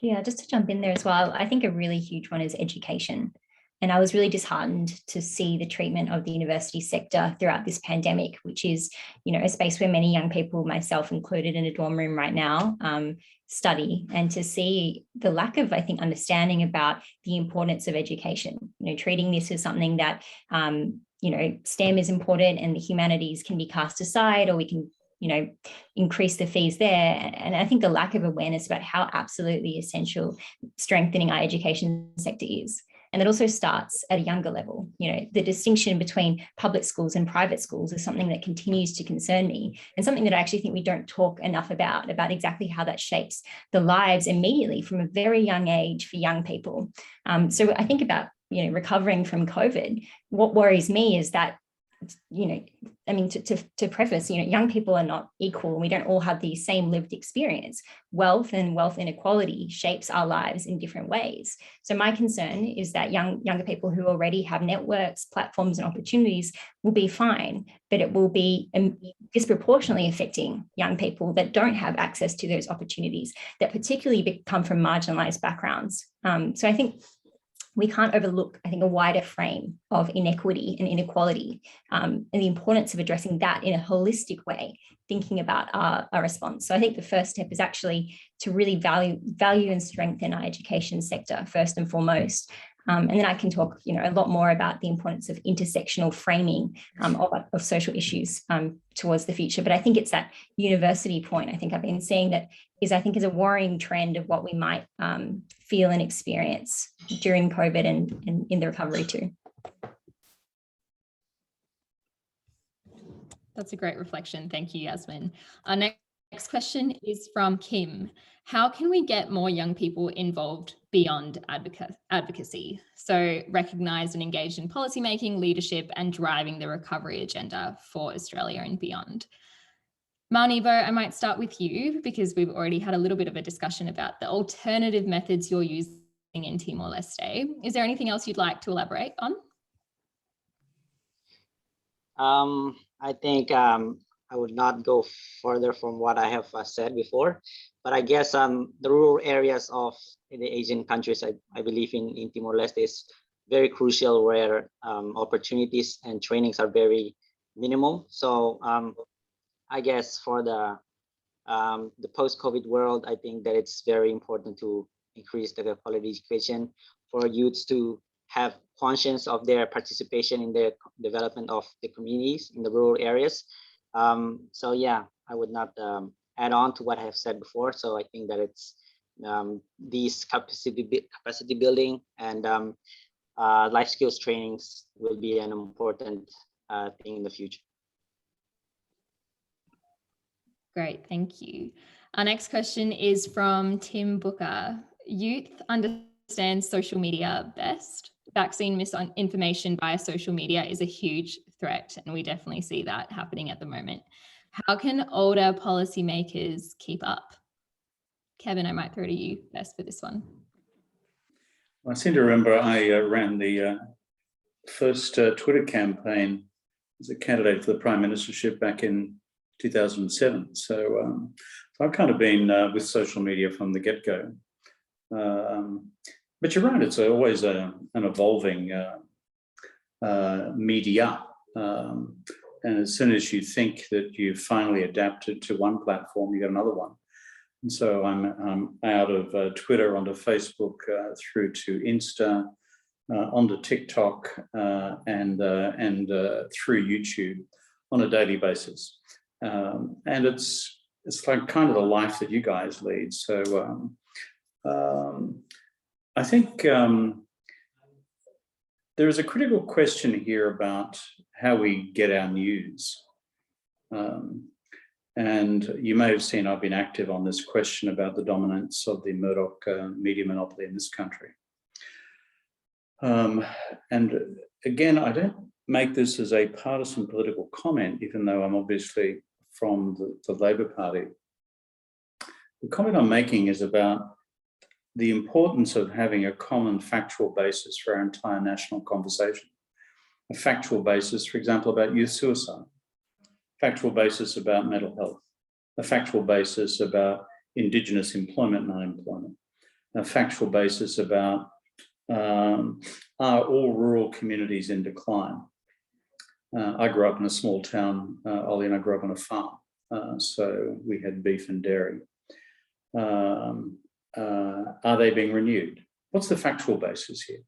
Yeah, just to jump in there as well, I think a really huge one is education. And I was really disheartened to see the treatment of the university sector throughout this pandemic, which is, a space where many young people, myself included in a dorm room right now, study, and to see the lack of, I think, understanding about the importance of education, treating this as something that, STEM is important and the humanities can be cast aside, or we can increase the fees there. And I think the lack of awareness about how absolutely essential strengthening our education sector is. And it also starts at a younger level. The distinction between public schools and private schools is something that continues to concern me, and something that I actually think we don't talk enough about exactly how that shapes the lives immediately from a very young age for young people. So I think about, recovering from COVID, what worries me is that, to preface, young people are not equal. We don't all have the same lived experience. Wealth and wealth inequality shapes our lives in different ways. So my concern is that younger people who already have networks, platforms, and opportunities will be fine, but it will be disproportionately affecting young people that don't have access to those opportunities, that particularly come from marginalized backgrounds. So I think we can't overlook, a wider frame of inequity and inequality, and the importance of addressing that in a holistic way, thinking about our response. So I think the first step is actually to really value and strengthen our education sector first and foremost. And then I can talk, a lot more about the importance of intersectional framing of social issues towards the future. But I think it's that university point, I think I've been seeing that is a worrying trend of what we might feel and experience during COVID and in the recovery too. That's a great reflection. Thank you, Yasmin. Our next question is from Kim. How can we get more young people involved beyond advocacy? So recognised and engaged in policymaking, leadership, and driving the recovery agenda for Australia and beyond. Marnivo, I might start with you, because we've already had a little bit of a discussion about the alternative methods you're using in Timor-Leste. Is there anything else you'd like to elaborate on? I think I would not go further from what I have said before, but I guess the rural areas of the Asian countries, I believe in Timor-Leste is very crucial, where opportunities and trainings are very minimal. So I guess for the post-COVID world, I think that it's very important to increase the quality education for youths to have conscience of their participation in the development of the communities in the rural areas. So yeah, I would not add on to what I have said before. So I think that it's these capacity building and life skills trainings will be an important thing in the future. Great, thank you. Our next question is from Tim Booker. Youth understand social media best. Vaccine misinformation via social media is a huge threat, and we definitely see that happening at the moment. How can older policymakers keep up? Kevin, I might throw to you first for this one. I seem to remember I ran the first Twitter campaign as a candidate for the Prime Ministership back in 2007. So I've kind of been with social media from the get-go. But you're right, it's always an evolving media. And as soon as you think that you've finally adapted to one platform, you get another one. And so I'm out of Twitter onto Facebook, through to Insta, onto TikTok, and through YouTube on a daily basis. And it's like kind of the life that you guys lead. So I think there is a critical question here about how we get our news. And you may have seen I've been active on this question about the dominance of the Murdoch media monopoly in this country. And again, I don't make this as a partisan political comment, even though I'm obviously from the Labor Party. The comment I'm making is about the importance of having a common factual basis for our entire national conversation. A factual basis, for example, about youth suicide, factual basis about mental health, a factual basis about Indigenous employment and unemployment, a factual basis about are all rural communities in decline. I grew up in a small town, Ollie, and I grew up on a farm, so we had beef and dairy. Are they being renewed? What's the factual basis here?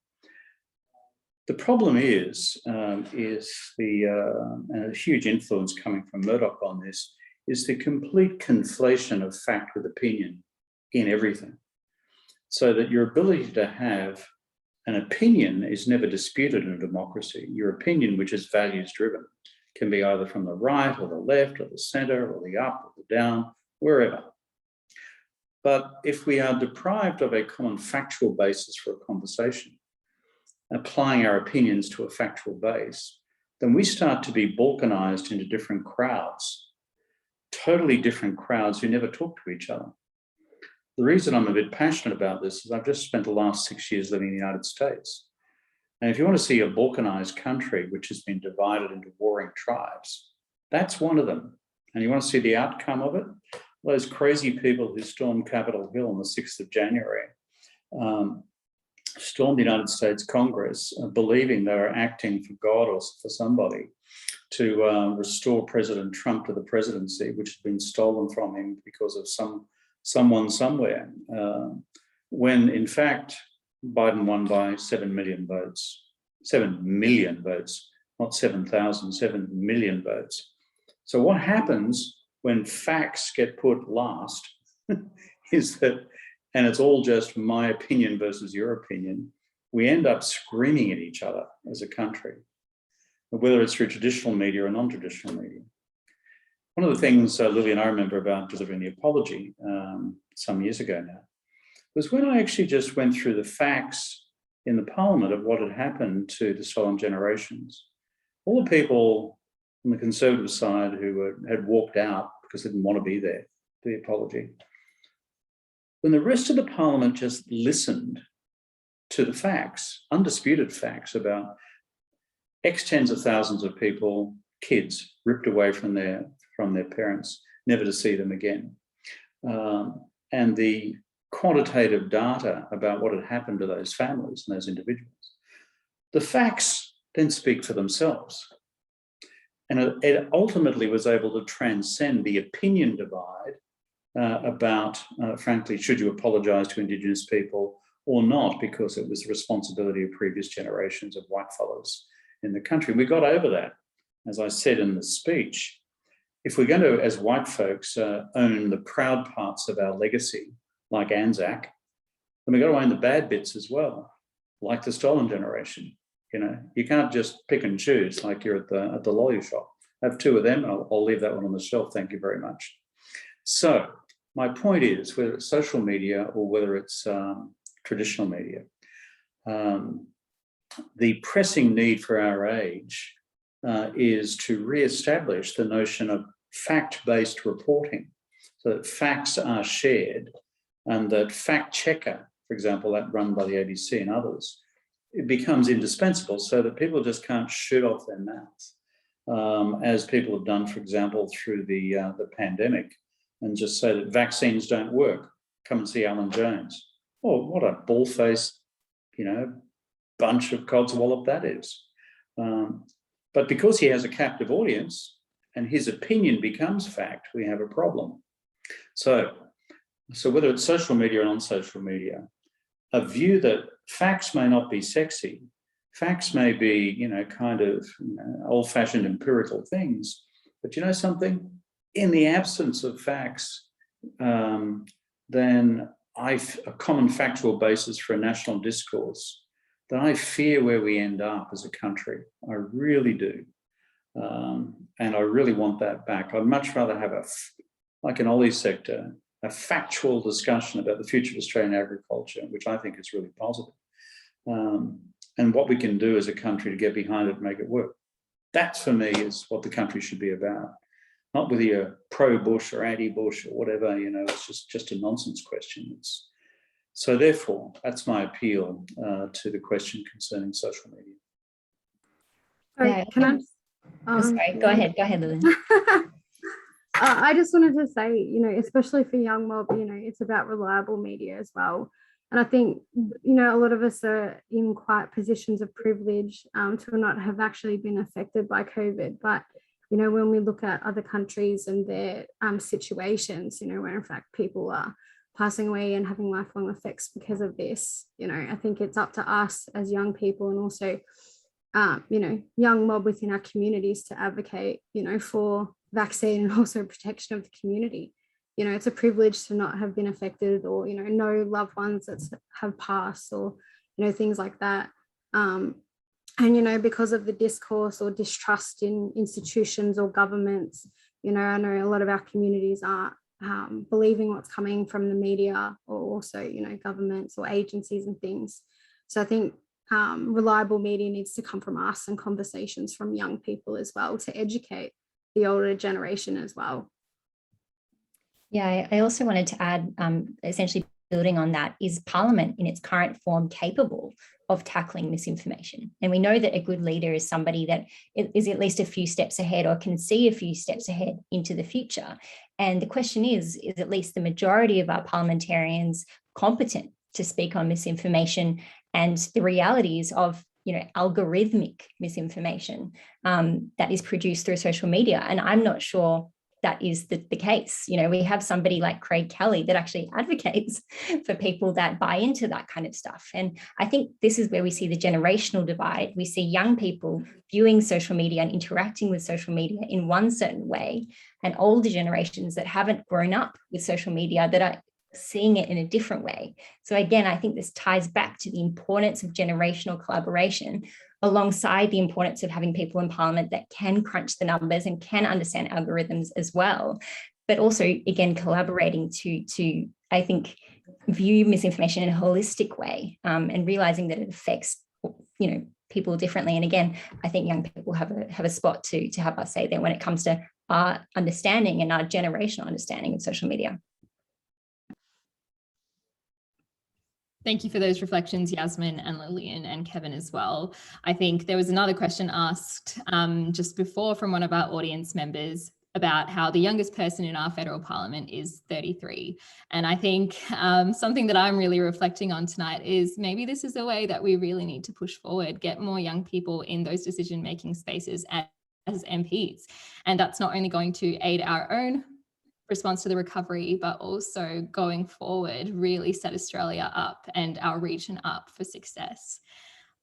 The problem is the huge influence coming from Murdoch on this is the complete conflation of fact with opinion in everything. So that your ability to have an opinion is never disputed in a democracy. Your opinion, which is values driven, can be either from the right or the left or the center or the up or the down, wherever. But if we are deprived of a common factual basis for a conversation, applying our opinions to a factual base, then we start to be balkanized into different crowds, totally different crowds who never talk to each other. The reason I'm a bit passionate about this is I've just spent the last 6 years living in the United States. And if you want to see a balkanized country which has been divided into warring tribes, that's one of them. And you want to see the outcome of it? Those crazy people who stormed Capitol Hill on the 6th of January, stormed the United States Congress, believing they were acting for God or for somebody to restore President Trump to the presidency, which had been stolen from him because of someone somewhere. When in fact, Biden won by 7 million votes, 7 million votes, not 7,000, 7 million votes. So what happens when facts get put last is that, and it's all just my opinion versus your opinion, we end up screaming at each other as a country, whether it's through traditional media or non-traditional media. One of the things, Lily, and I remember about delivering the apology some years ago now, was when I actually just went through the facts in the Parliament of what had happened to the stolen generations. All the people on the Conservative side who had walked out because they didn't want to be there for the apology. When the rest of the Parliament just listened to the facts, undisputed facts about X tens of thousands of people kids ripped away from their parents, never to see them again. And the quantitative data about what had happened to those families and those individuals, the facts then speak for themselves. And it ultimately was able to transcend the opinion divide about, frankly, should you apologise to Indigenous people or not, because it was the responsibility of previous generations of whitefellas in the country. We got over that. As I said in the speech, if we're going to, as white folks, own the proud parts of our legacy, like Anzac, then we've got to own the bad bits as well, like the stolen generation. You know, you can't just pick and choose like you're at the lolly shop. Have two of them, I'll leave that one on the shelf, thank you very much. So my point is, whether it's social media or whether it's traditional media, the pressing need for our age is to re-establish the notion of fact-based reporting, so that facts are shared and that fact checker, for example, that run by the ABC and others, it becomes indispensable so that people just can't shoot off their mouths, as people have done, for example, through the pandemic, and just say that vaccines don't work. Come and see Alan Jones. Oh, what a bull-faced, bunch of codswallop that is. But because he has a captive audience and his opinion becomes fact, we have a problem. So whether it's social media or non-social media, a view that facts may not be sexy, facts may be, old-fashioned empirical things, but you know something? In the absence of facts, then a common factual basis for a national discourse, then I fear where we end up as a country. I really do. And I really want that back. I'd much rather have like an Ollie sector, a factual discussion about the future of Australian agriculture, which I think is really positive. And what we can do as a country to get behind it and make it work. That, for me, is what the country should be about. Not whether you're pro-Bush or anti-Bush or whatever, it's just a nonsense question. So therefore, that's my appeal to the question concerning social media. Sorry, can I? Sorry, go ahead, Lillian. I just wanted to say, especially for young mob, it's about reliable media as well. And I think, a lot of us are in quite positions of privilege to not have actually been affected by COVID. But, when we look at other countries and their situations, where in fact people are passing away and having lifelong effects because of this, I think it's up to us as young people and also, young mob within our communities to advocate, for vaccine and also protection of the community. It's a privilege to not have been affected or, know loved ones that have passed or, things like that. And, because of the discourse or distrust in institutions or governments, I know a lot of our communities aren't believing what's coming from the media or also, governments or agencies and things. So I think reliable media needs to come from us and conversations from young people as well to educate the older generation as well. Yeah, I also wanted to add, essentially building on that, is Parliament in its current form capable of tackling misinformation? And we know that a good leader is somebody that is at least a few steps ahead or can see a few steps ahead into the future. And the question is at least the majority of our parliamentarians competent to speak on misinformation and the realities of algorithmic misinformation that is produced through social media? And I'm not sure that is the case. We have somebody like Craig Kelly that actually advocates for people that buy into that kind of stuff. And I think this is where we see the generational divide. We see young people viewing social media and interacting with social media in one certain way, and older generations that haven't grown up with social media that are seeing it in a different way. So again, I think this ties back to the importance of generational collaboration alongside the importance of having people in Parliament that can crunch the numbers and can understand algorithms as well, but also, again, collaborating to I think, view misinformation in a holistic way and realizing that it affects, people differently. And again, I think young people have a spot to have us say there when it comes to our understanding and our generational understanding of social media. Thank you for those reflections, Yasmin and Lillian and Kevin as well. I think there was another question asked just before from one of our audience members about how the youngest person in our federal parliament is 33. And I think something that I'm really reflecting on tonight is maybe this is a way that we really need to push forward, get more young people in those decision-making spaces as MPs. And that's not only going to aid our own response to the recovery, but also going forward, really set Australia up and our region up for success.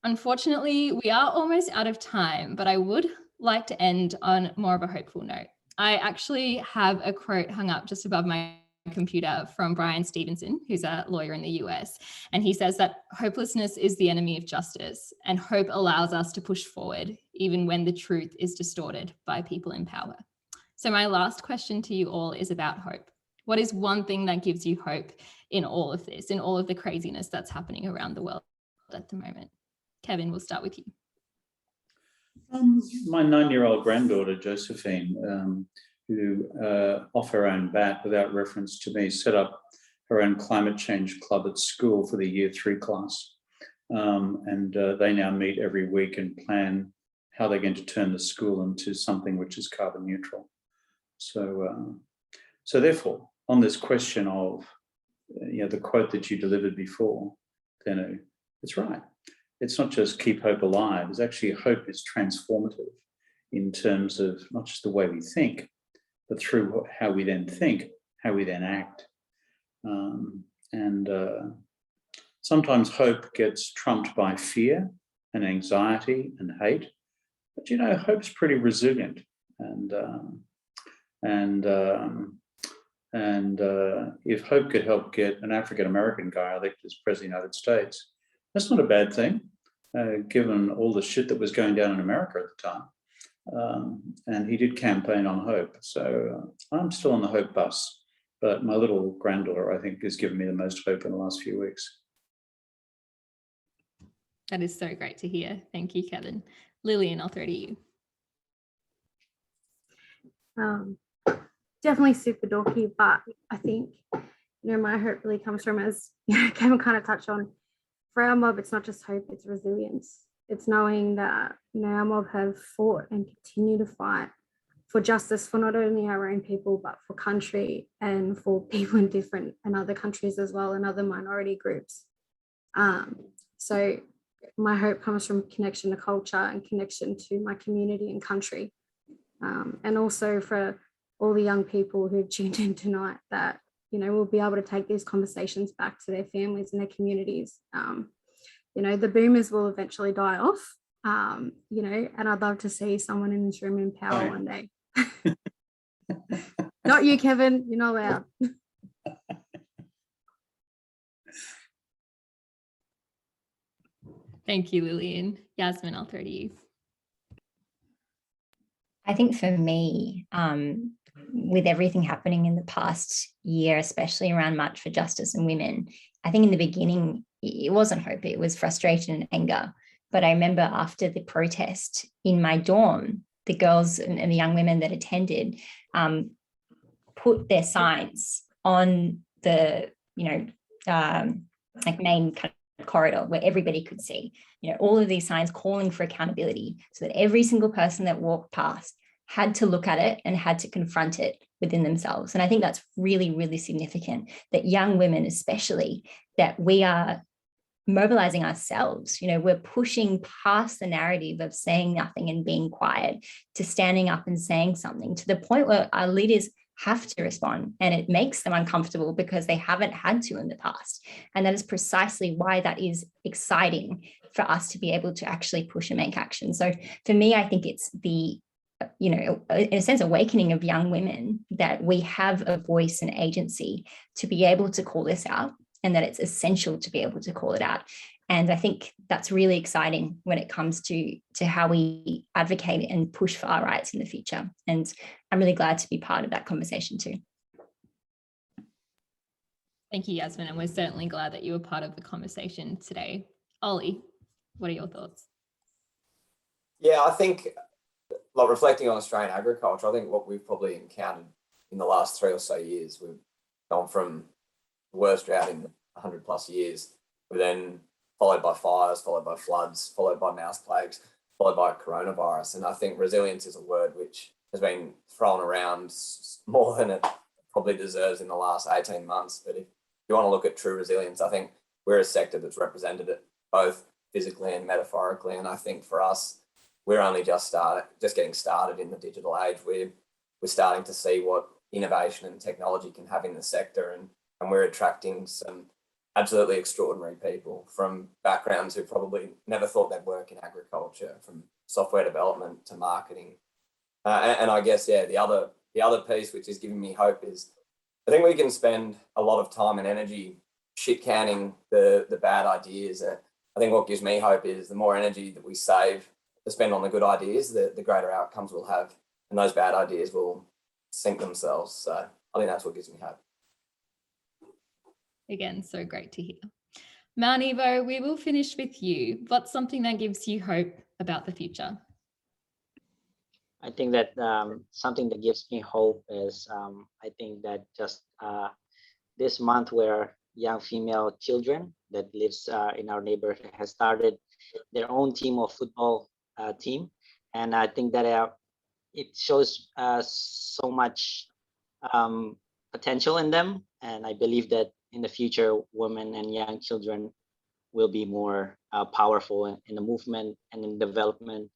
Unfortunately, we are almost out of time, but I would like to end on more of a hopeful note. I actually have a quote hung up just above my computer from Brian Stevenson, who's a lawyer in the US. And he says that hopelessness is the enemy of justice, and hope allows us to push forward, even when the truth is distorted by people in power. So my last question to you all is about hope. What is one thing that gives you hope in all of this, in all of the craziness that's happening around the world at the moment? Kevin, we'll start with you. My 9-year-old granddaughter, Josephine, who off her own bat, without reference to me, set up her own climate change club at school for the Year 3 class. And they now meet every week and plan how they're going to turn the school into something which is carbon neutral. So therefore, on this question of the quote that you delivered before, Thenu, it's right. It's not just keep hope alive. It's actually hope is transformative in terms of not just the way we think, but through how we then think, how we then act. Sometimes hope gets trumped by fear and anxiety and hate, but hope's pretty resilient. And if hope could help get an African-American guy elected as President of the United States, that's not a bad thing, given all the shit that was going down in America at the time. And he did campaign on hope. So I'm still on the hope bus, but my little granddaughter, I think, has given me the most hope in the last few weeks. That is so great to hear. Thank you, Kevin. Lillian, I'll throw to you. Definitely super dorky, but I think my hope really comes from, as Kevin kind of touched on, for our mob, it's not just hope, it's resilience. It's knowing that our mob have fought and continue to fight for justice for not only our own people, but for country and for people in different and other countries as well, and other minority groups. So my hope comes from connection to culture and connection to my community and country. And also for all the young people who've tuned in tonight, that we'll be able to take these conversations back to their families and their communities. The boomers will eventually die off, and I'd love to see someone in this room in power one day. Not you, Kevin, you're not allowed. Thank you, Lillian. Yasmin, I'll throw to you. I think for me, with everything happening in the past year, especially around March for Justice and Women, I think in the beginning, it wasn't hope, it was frustration and anger. But I remember after the protest in my dorm, the girls and the young women that attended put their signs on the, main kind of corridor where everybody could see, all of these signs calling for accountability, so that every single person that walked past had to look at it and had to confront it within themselves. And I think that's really, really significant, that young women especially, that we are mobilizing ourselves. We're pushing past the narrative of saying nothing and being quiet to standing up and saying something, to the point where our leaders have to respond, and it makes them uncomfortable because they haven't had to in the past. And that is precisely why that is exciting for us to be able to actually push and make action. So for me, I think it's the in a sense, awakening of young women, that we have a voice and agency to be able to call this out, and that it's essential to be able to call it out. And I think that's really exciting when it comes to how we advocate and push for our rights in the future. And I'm really glad to be part of that conversation too. Thank you, Yasmin. And we're certainly glad that you were part of the conversation today. Ollie, what are your thoughts? Yeah, I think, like, reflecting on Australian agriculture, I think what we've probably encountered in the last 3 or so years, we've gone from the worst drought in 100 plus years were then followed by fires, followed by floods, followed by mouse plagues, followed by coronavirus. And I think resilience is a word which has been thrown around more than it probably deserves in the last 18 months. But if you want to look at true resilience, I think we're a sector that's represented it both physically and metaphorically. And I think for us, we're only just getting started in the digital age. We're starting to see what innovation and technology can have in the sector, and we're attracting some absolutely extraordinary people from backgrounds who probably never thought they'd work in agriculture, from software development to marketing. And I guess, yeah, the other piece which is giving me hope is I think we can spend a lot of time and energy shit canning the bad ideas. I think what gives me hope is the more energy that we save to spend on the good ideas, the greater outcomes we'll have, and those bad ideas will sink themselves. So I think that's what gives me hope. Again, so great to hear. Mount Evo, we will finish with you. What's something that gives you hope about the future? I think that something that gives me hope is I think that just this month where young female children that lives in our neighborhood has started their own team of football team. And I think that it shows so much potential in them. And I believe that in the future, women and young children will be more powerful in the movement and in development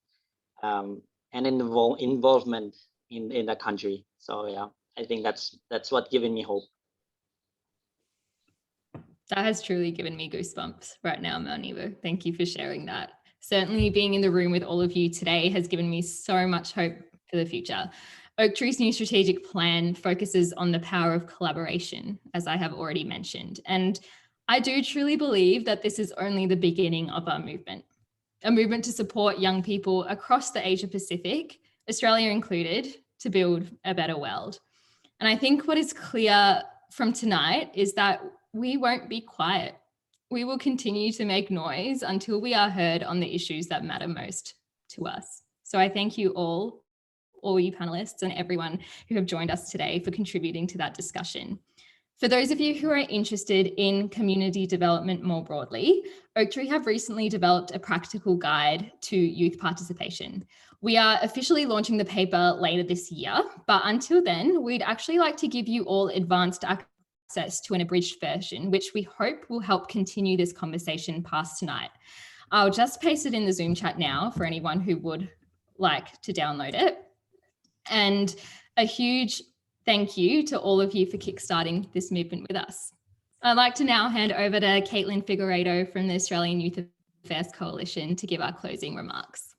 and in involvement in the country. So yeah, I think that's what given me hope. That has truly given me goosebumps right now, Mount Evo. Thank you for sharing that. Certainly being in the room with all of you today has given me so much hope for the future. Oaktree's new strategic plan focuses on the power of collaboration, as I have already mentioned. And I do truly believe that this is only the beginning of our movement, a movement to support young people across the Asia Pacific, Australia included, to build a better world. And I think what is clear from tonight is that we won't be quiet. We will continue to make noise until we are heard on the issues that matter most to us. So I thank you all you panelists and everyone who have joined us today for contributing to that discussion. For those of you who are interested in community development more broadly, Oaktree have recently developed a practical guide to youth participation. We are officially launching the paper later this year, but until then, we'd actually like to give you all advanced access to an abridged version, which we hope will help continue this conversation past tonight. I'll just paste it in the Zoom chat now for anyone who would like to download it. And a huge thank you to all of you for kickstarting this movement with us. I'd like to now hand over to Caitlin Figueiredo from the Australian Youth Affairs Coalition to give our closing remarks.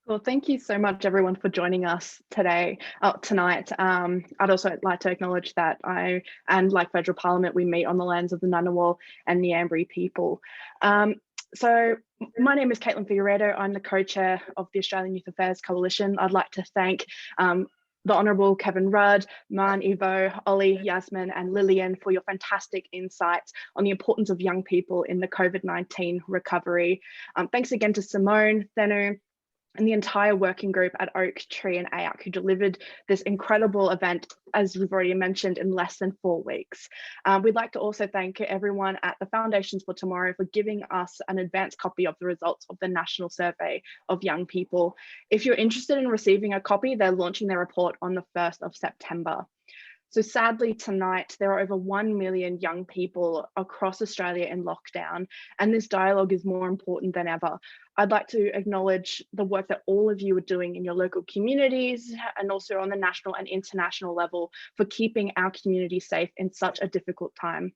Well, thank you so much, everyone, for joining us tonight. I'd also like to acknowledge that like Federal Parliament, we meet on the lands of the Ngunnawal and Ngambri people. So my name is Caitlin Figueiredo. I'm the co-chair of the Australian Youth Affairs Coalition. I'd like to thank the Honourable Kevin Rudd, Mount Evo, Ollie, Yasmin and Lillian for your fantastic insights on the importance of young people in the COVID-19 recovery. Thanks again to Simone, Thenu, and the entire working group at Oaktree and AAC who delivered this incredible event, as we've already mentioned, in less than 4 weeks. We'd like to also thank everyone at the Foundations for Tomorrow for giving us an advanced copy of the results of the National Survey of Young People. If you're interested in receiving a copy, they're launching their report on the 1st of September. So sadly tonight, there are over 1 million young people across Australia in lockdown, and this dialogue is more important than ever. I'd like to acknowledge the work that all of you are doing in your local communities and also on the national and international level for keeping our community safe in such a difficult time.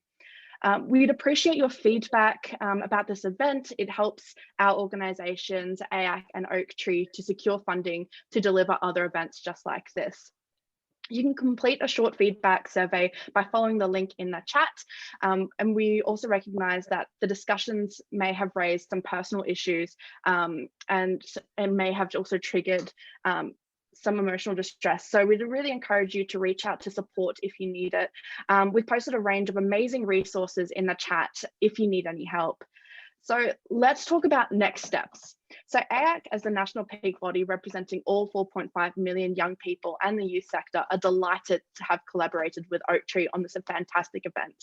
We'd appreciate your feedback about this event. It helps our organisations, AAC and Oaktree, to secure funding to deliver other events just like this. You can complete a short feedback survey by following the link in the chat. And we also recognise that the discussions may have raised some personal issues and may have also triggered some emotional distress. So we'd really encourage you to reach out to support if you need it. We've posted a range of amazing resources in the chat if you need any help. So let's talk about next steps. So AAC, as the national peak body representing all 4.5 million young people and the youth sector, are delighted to have collaborated with Oaktree on this fantastic event.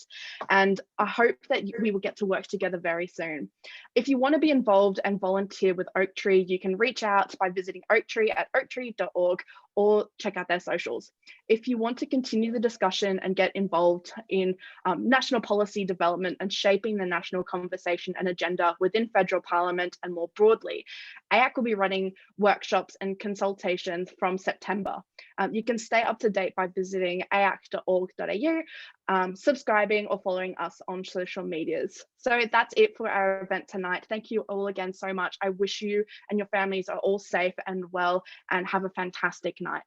And I hope that we will get to work together very soon. If you want to be involved and volunteer with Oaktree, you can reach out by visiting Oaktree at oaktree.org or check out their socials. If you want to continue the discussion and get involved in national policy development and shaping the national conversation and agenda within federal parliament and more broadly, AAC will be running workshops and consultations from September. You can stay up to date by visiting aac.org.au, subscribing or following us on social medias. So that's it for our event tonight. Thank you all again so much. I wish you and your families are all safe and well and have a fantastic night.